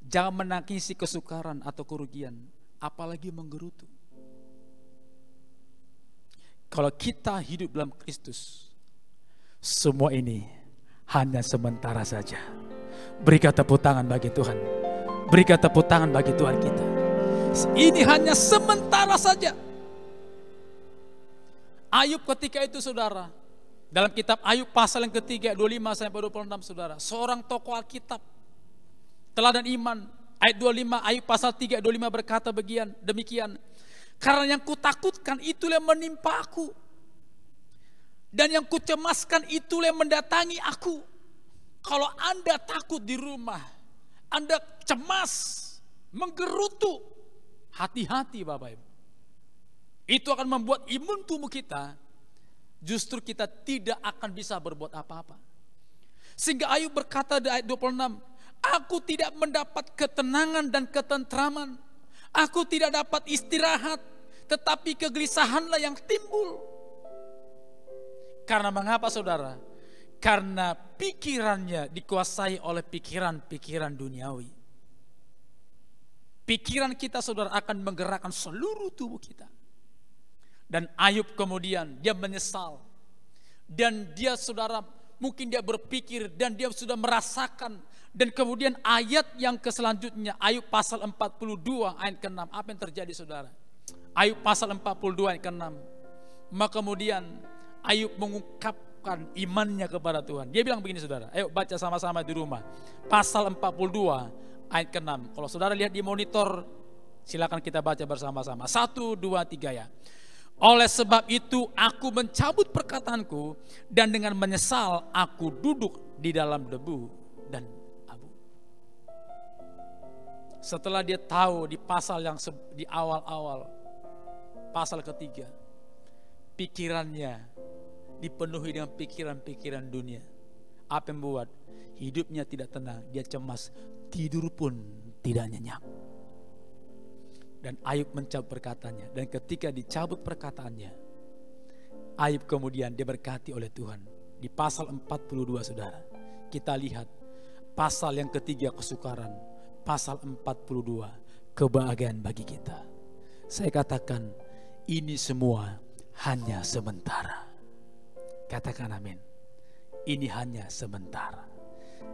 Jangan menangisi kesukaran atau kerugian, apalagi menggerutu. Kalau kita hidup dalam Kristus, semua ini hanya sementara saja. Berikan tepuk tangan bagi Tuhan. Berikan tepuk tangan bagi Tuhan kita. Ini hanya sementara saja. Ayub ketika itu saudara, dalam kitab Ayub pasal yang ketiga 25 sampai 26 saudara, seorang tokoh Alkitab, teladan iman, ayat 25, Ayub pasal 3 25 berkata demikian. Karena yang kutakutkan itulah yang menimpa aku, dan yang kucemaskan itulah yang mendatangi aku. Kalau Anda takut di rumah, Anda cemas, menggerutu, hati-hati Bapak Ibu. Itu akan membuat imun tubuh kita, justru kita tidak akan bisa berbuat apa-apa. Sehingga Ayub berkata di ayat 26, aku tidak mendapat ketenangan dan ketentraman. Aku tidak dapat istirahat, tetapi kegelisahanlah yang timbul. Karena mengapa saudara? Karena pikirannya dikuasai oleh pikiran-pikiran duniawi. Pikiran kita saudara akan menggerakkan seluruh tubuh kita. Dan Ayub kemudian dia menyesal. Dan dia saudara mungkin dia berpikir dan dia sudah merasakan. Dan kemudian ayat yang selanjutnya, Ayub pasal 42 ayat ke-6. Apa yang terjadi saudara? Ayub pasal 42 ayat ke-6. Maka kemudian Ayub mengungkapkan imannya kepada Tuhan. Dia bilang begini saudara, ayo baca sama-sama di rumah. Pasal 42 ayat ke-6. Kalau saudara lihat di monitor, silakan kita baca bersama-sama. 1, 2, 3 ya. Oleh sebab itu aku mencabut perkataanku, dan dengan menyesal aku duduk di dalam debu dan abu. Setelah dia tahu di pasal yang di awal-awal, pasal ketiga, pikirannya dipenuhi dengan pikiran-pikiran dunia. Apa yang membuat hidupnya tidak tenang, dia cemas, tidur pun tidak nyenyak. Dan Ayub mencabut perkataannya. Dan ketika dicabut perkataannya, Ayub kemudian diberkati oleh Tuhan. Di pasal 42 saudara, kita lihat pasal yang ketiga kesukaran, pasal 42 kebahagiaan bagi kita. Saya katakan ini semua hanya sementara. Katakan amin. Ini hanya sementara.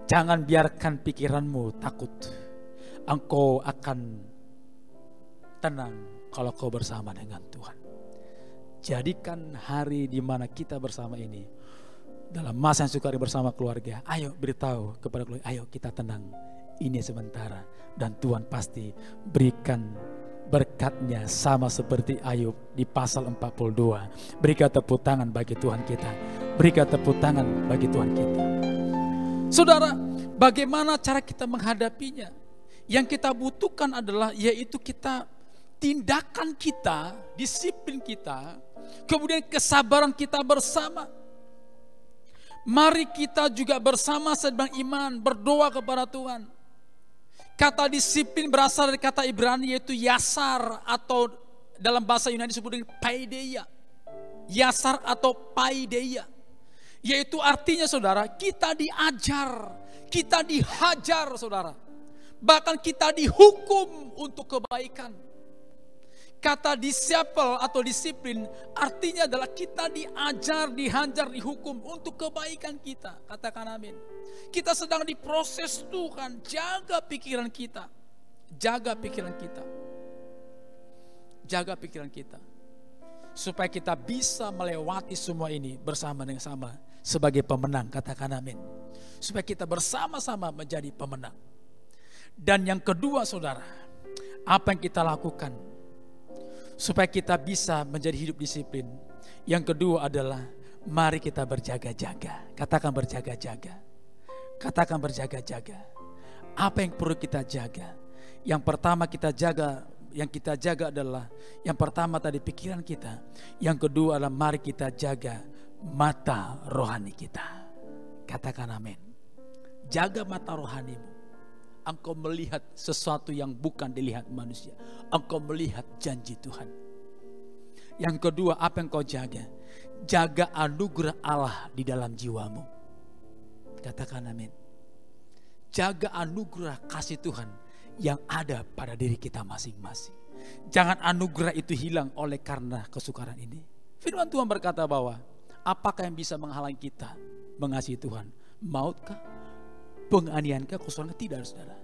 Jangan biarkan pikiranmu takut. Engkau akan tenang kalau kau bersama dengan Tuhan. Jadikan hari di mana kita bersama ini dalam masa yang sukar bersama keluarga. Ayo beritahu kepada keluarga, ayo kita tenang. Ini sementara dan Tuhan pasti berikan berkatnya sama seperti Ayub di pasal 42. Berikan tepuk tangan bagi Tuhan kita. Berikan tepuk tangan bagi Tuhan kita. Saudara, bagaimana cara kita menghadapinya? Yang kita butuhkan adalah yaitu kita, tindakan kita, disiplin kita, kemudian kesabaran kita bersama. Mari kita juga bersama sedang iman berdoa kepada Tuhan. Kata disiplin berasal dari kata Ibrani yaitu yasar, atau dalam bahasa Yunani disebut dengan paideia. Yasar atau paideia, yaitu artinya saudara, kita diajar, kita dihajar saudara, bahkan kita dihukum untuk kebaikan. Kata disciple atau disiplin artinya adalah kita diajar, dihajar, dihukum untuk kebaikan kita. Katakan amin. Kita sedang diproses Tuhan. Jaga pikiran kita. Jaga pikiran kita. Jaga pikiran kita. Supaya kita bisa melewati semua ini bersama dengan sama sebagai pemenang. Katakan amin. Supaya kita bersama-sama menjadi pemenang. Dan yang kedua saudara, apa yang kita lakukan supaya kita bisa menjadi hidup disiplin? Yang kedua adalah mari kita berjaga-jaga. Katakan berjaga-jaga. Katakan berjaga-jaga. Apa yang perlu kita jaga? Yang pertama kita jaga, yang kita jaga adalah yang pertama tadi pikiran kita. Yang kedua adalah mari kita jaga mata rohani kita. Katakan amin. Jaga mata rohanimu. Engkau melihat sesuatu yang bukan dilihat manusia. Engkau melihat janji Tuhan. Yang kedua, apa yang kau jaga? Jaga anugerah Allah di dalam jiwamu. Katakan amin. Jaga anugerah kasih Tuhan yang ada pada diri kita masing-masing. Jangan anugerah itu hilang oleh karena kesukaran ini. Firman Tuhan berkata bahwa apakah yang bisa menghalangi kita mengasihi Tuhan? Mautkah? Penganiayaankah? Kesorangan? Tidak, saudara.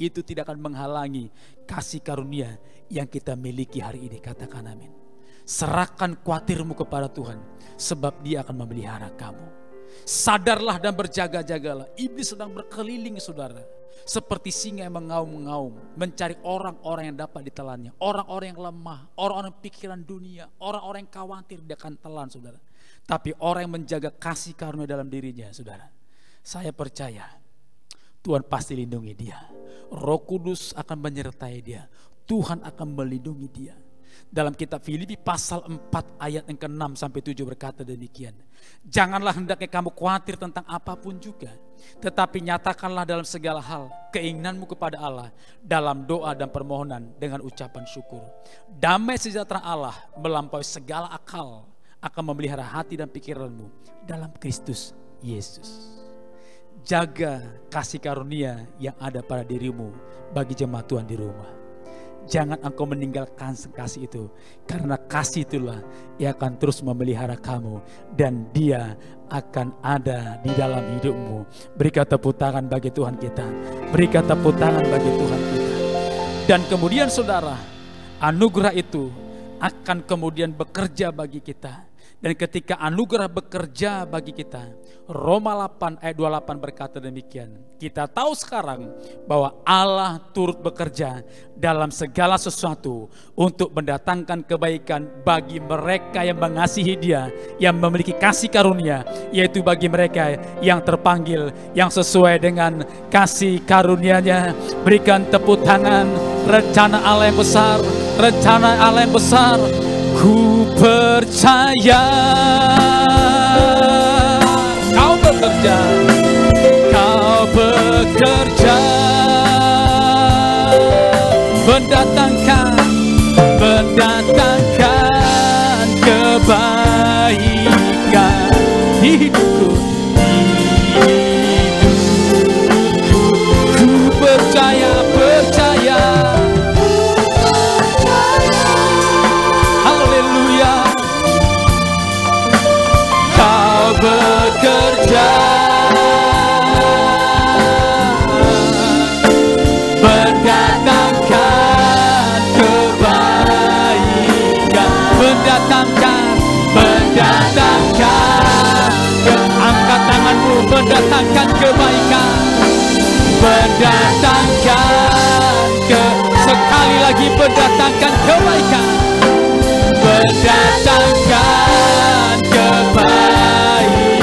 Itu tidak akan menghalangi kasih karunia yang kita miliki hari ini. Katakan amin. Serahkan khawatirmu kepada Tuhan, sebab Dia akan memelihara kamu. Sadarlah dan berjaga-jagalah. Iblis sedang berkeliling saudara, seperti singa yang mengaum-ngaum, mencari orang-orang yang dapat ditelannya. Orang-orang yang lemah, orang-orang pikiran dunia, orang-orang yang khawatir dia akan telan saudara. Tapi orang yang menjaga kasih karunia dalam dirinya saudara, saya percaya Tuhan pasti lindungi dia. Roh Kudus akan menyertai dia. Tuhan akan melindungi dia. Dalam kitab Filipi pasal 4 ayat yang ke-6 sampai 7 berkata demikian. Janganlah hendaknya kamu khawatir tentang apapun juga, tetapi nyatakanlah dalam segala hal keinginanmu kepada Allah dalam doa dan permohonan dengan ucapan syukur. Damai sejahtera Allah melampaui segala akal akan memelihara hati dan pikiranmu dalam Kristus Yesus. Jaga kasih karunia yang ada pada dirimu bagi jemaat Tuhan di rumah. Jangan engkau meninggalkan kasih itu, karena kasih itulah yang akan terus memelihara kamu dan Dia akan ada di dalam hidupmu. Berikan tepuk tangan bagi Tuhan kita. Berikan tepuk tangan bagi Tuhan kita. Dan kemudian saudara, anugerah itu akan kemudian bekerja bagi kita. Dan ketika anugerah bekerja bagi kita, Roma 8 ayat 28 berkata demikian. Kita tahu sekarang bahwa Allah turut bekerja dalam segala sesuatu untuk mendatangkan kebaikan bagi mereka yang mengasihi Dia, yang memiliki kasih karunia, yaitu bagi mereka yang terpanggil, yang sesuai dengan kasih karunia-Nya. Berikan tepuk tangan. Rencana Allah yang besar, rencana Allah yang besar. Ku percaya Kau bekerja, Kau bekerja, mendatangkan kebaikan di hidupku, ku percaya. Bekerja, mendatangkan kebaikan, mendatangkan, angkat tanganmu, mendatangkan kebaikan, sekali lagi mendatangkan kebaikan, mendatangkan kebaikan.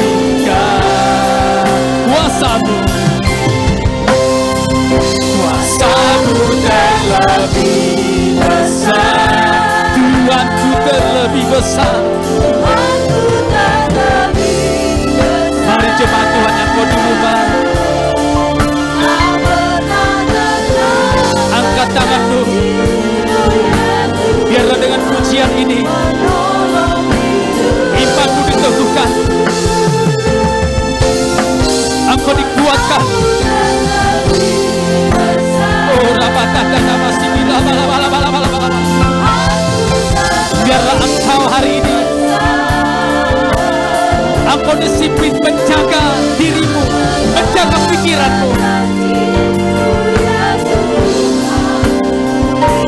besar. Mari jemaat Tuhan yang kau di rumah, angkat tanganmu. Biarlah dengan pujian ini imanmu diteguhkan, engkau dikuatkan. Oh, rabataka nama sikila bala. Biarlah engkau hari ini, engkau disiplin menjaga dirimu, menjaga pikiranmu.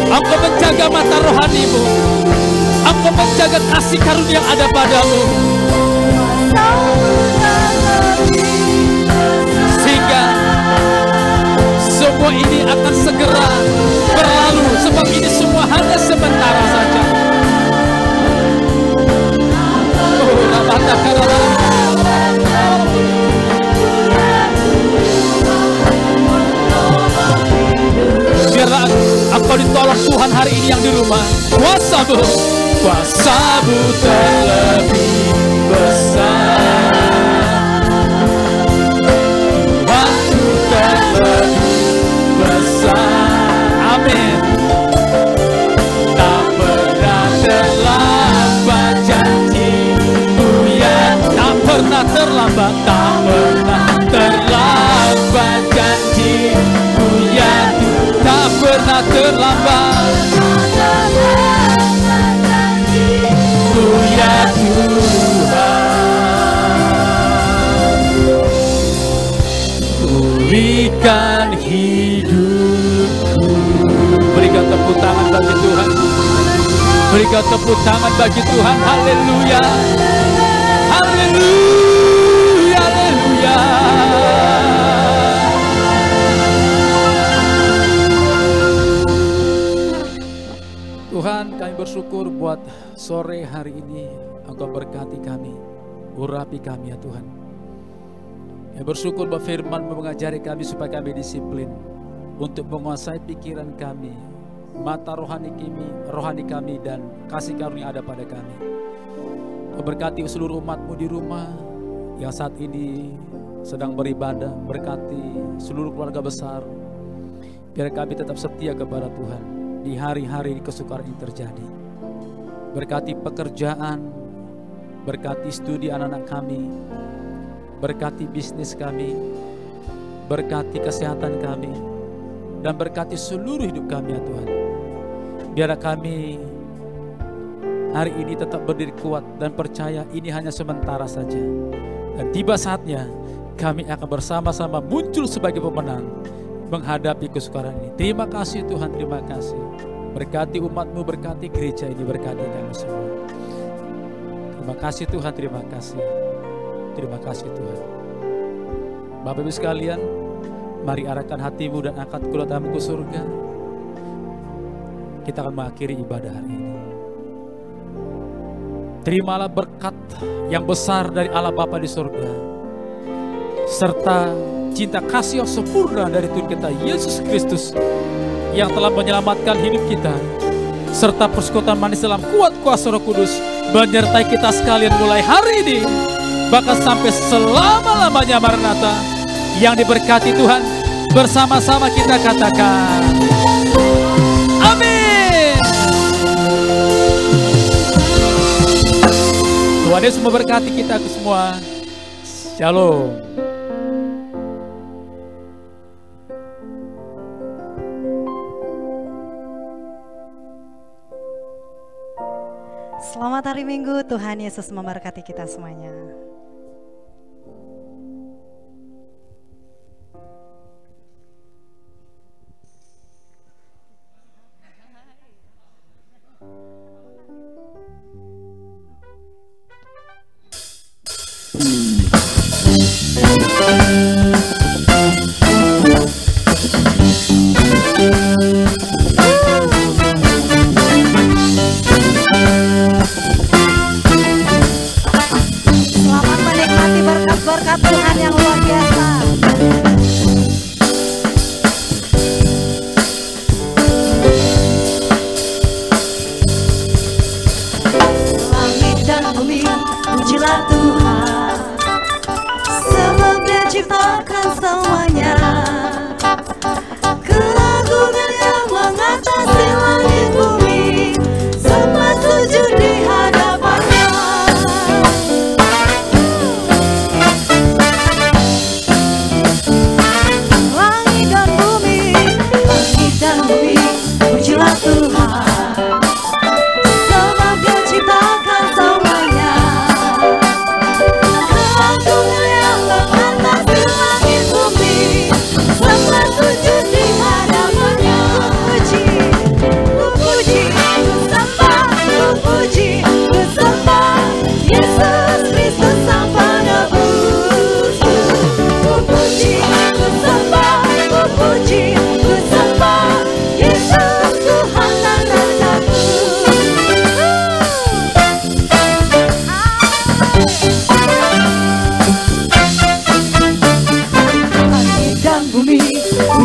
Engkau menjaga mata rohanimu, engkau menjaga kasih karunia yang ada padamu, sehingga semua ini akan segera berlalu, sebab ini semua hanya sementara saja. Biarlah engkau ditolong Tuhan hari ini yang di rumah. Kuasamu terlebih besar, Tuhanku terlebih besar. Amin. Tak pernah terlambat janji-Mu ya, tak pernah terlambat, tak pernah terlambat janji-Mu ya, tak pernah terlambat janji-Mu ya Tuhan. Pulihkan hidupku. Berikan tepuk tangan bagi Tuhan. Berikan tepuk tangan bagi Tuhan. Haleluya. Haleluya. Haleluya. Tuhan, kami bersyukur buat sore hari ini. Engkau berkati kami, urapi kami ya Tuhan. Kami bersyukur bahwa firman mengajari kami supaya kami disiplin untuk menguasai pikiran kami, mata rohani kami dan kasih karunia ada pada kami. Berkati seluruh umat-Mu di rumah yang saat ini sedang beribadah, berkati seluruh keluarga besar. Biar kami tetap setia kepada Tuhan di hari-hari kesukaran ini terjadi. Berkati pekerjaan, berkati studi anak-anak kami, berkati bisnis kami, berkati kesehatan kami, dan berkati seluruh hidup kami ya Tuhan. Biarlah kami hari ini tetap berdiri kuat dan percaya ini hanya sementara saja. Dan tiba saatnya kami akan bersama-sama muncul sebagai pemenang menghadapi kesukaran ini. Terima kasih Tuhan, terima kasih. Berkati umat-Mu, berkati gereja ini, berkati kami semua. Terima kasih Tuhan, terima kasih. Terima kasih Tuhan. Bapak Ibu sekalian, mari arahkan hatimu dan angkat kedua tanganmu ke surga. Kita akan mengakhiri ibadah hari ini. Terimalah berkat yang besar dari Allah Bapa di surga, serta cinta kasih yang sempurna dari Tuhan kita Yesus Kristus yang telah menyelamatkan hidup kita, serta persekutuan manis dalam kuat kuasa Roh Kudus menyertai kita sekalian mulai hari ini bahkan sampai selama-lamanya. Maranatha. Yang diberkati Tuhan, bersama-sama kita katakan amin. Tuhan Yesus memberkati kita semua. Shalom. Selamat hari Minggu, Tuhan Yesus memberkati kita semuanya.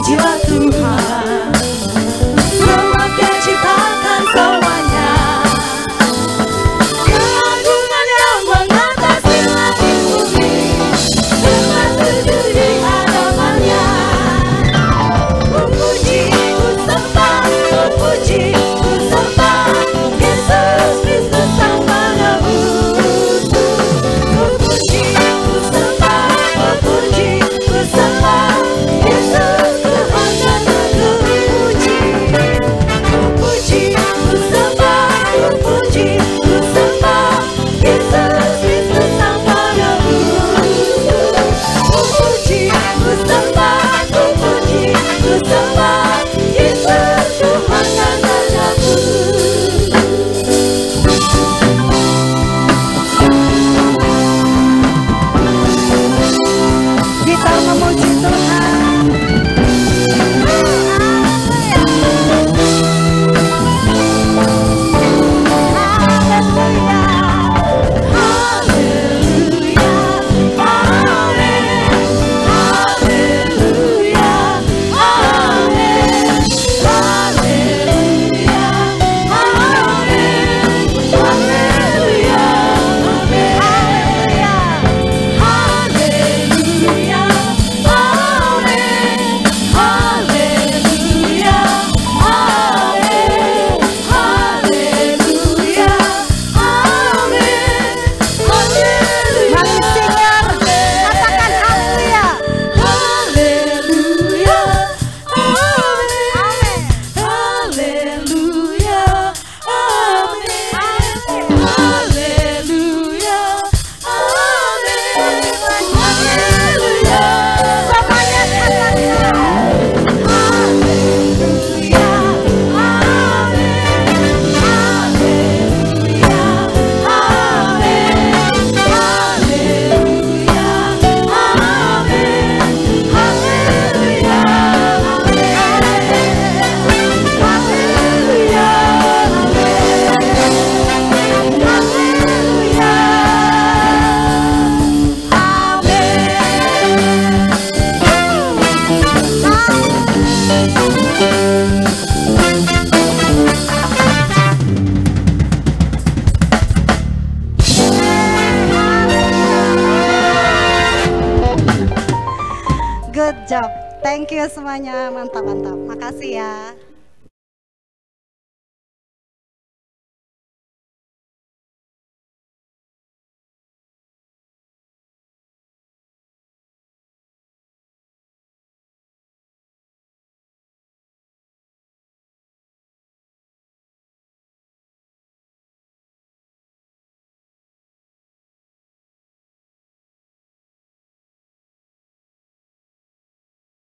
pujilah Tuhan. Sebab Dia ciptakan semuanya, keagungan yang mengatasi langit bumi, dengan sujud di hadapannya. Ku puji, ku sembah, ku puji, ku sembah Yesus Kristus Sang Penebus. Ku puji, ku sembah, ku puji, ku sembah Yesus Tuhan dan Ku puji, ku puji, ku sembah, ku puji, ku sembah Yesus Kristus Sang Penebus. Ku puji, ku sembah, ku puji, ku sembah Yesus Tuhan dan Penebus. Kita memuji Tuhan. Haleluya, haleluya, amin. Haleluya, amin. Haleluya, amin. Haleluya, amin. Haleluya, amin. Haleluya, amin. Haleluya, amin. Mari singer, katakan haleluya. Haleluya, amin. Haleluya, amin. Haleluya, amin. Haleluya, semuanya katakan. Haleluya, amin. Haleluya, amin. Haleluya, amin. Haleluya, Good job. Thank you semuanya. Mantap, mantap. Makasih ya.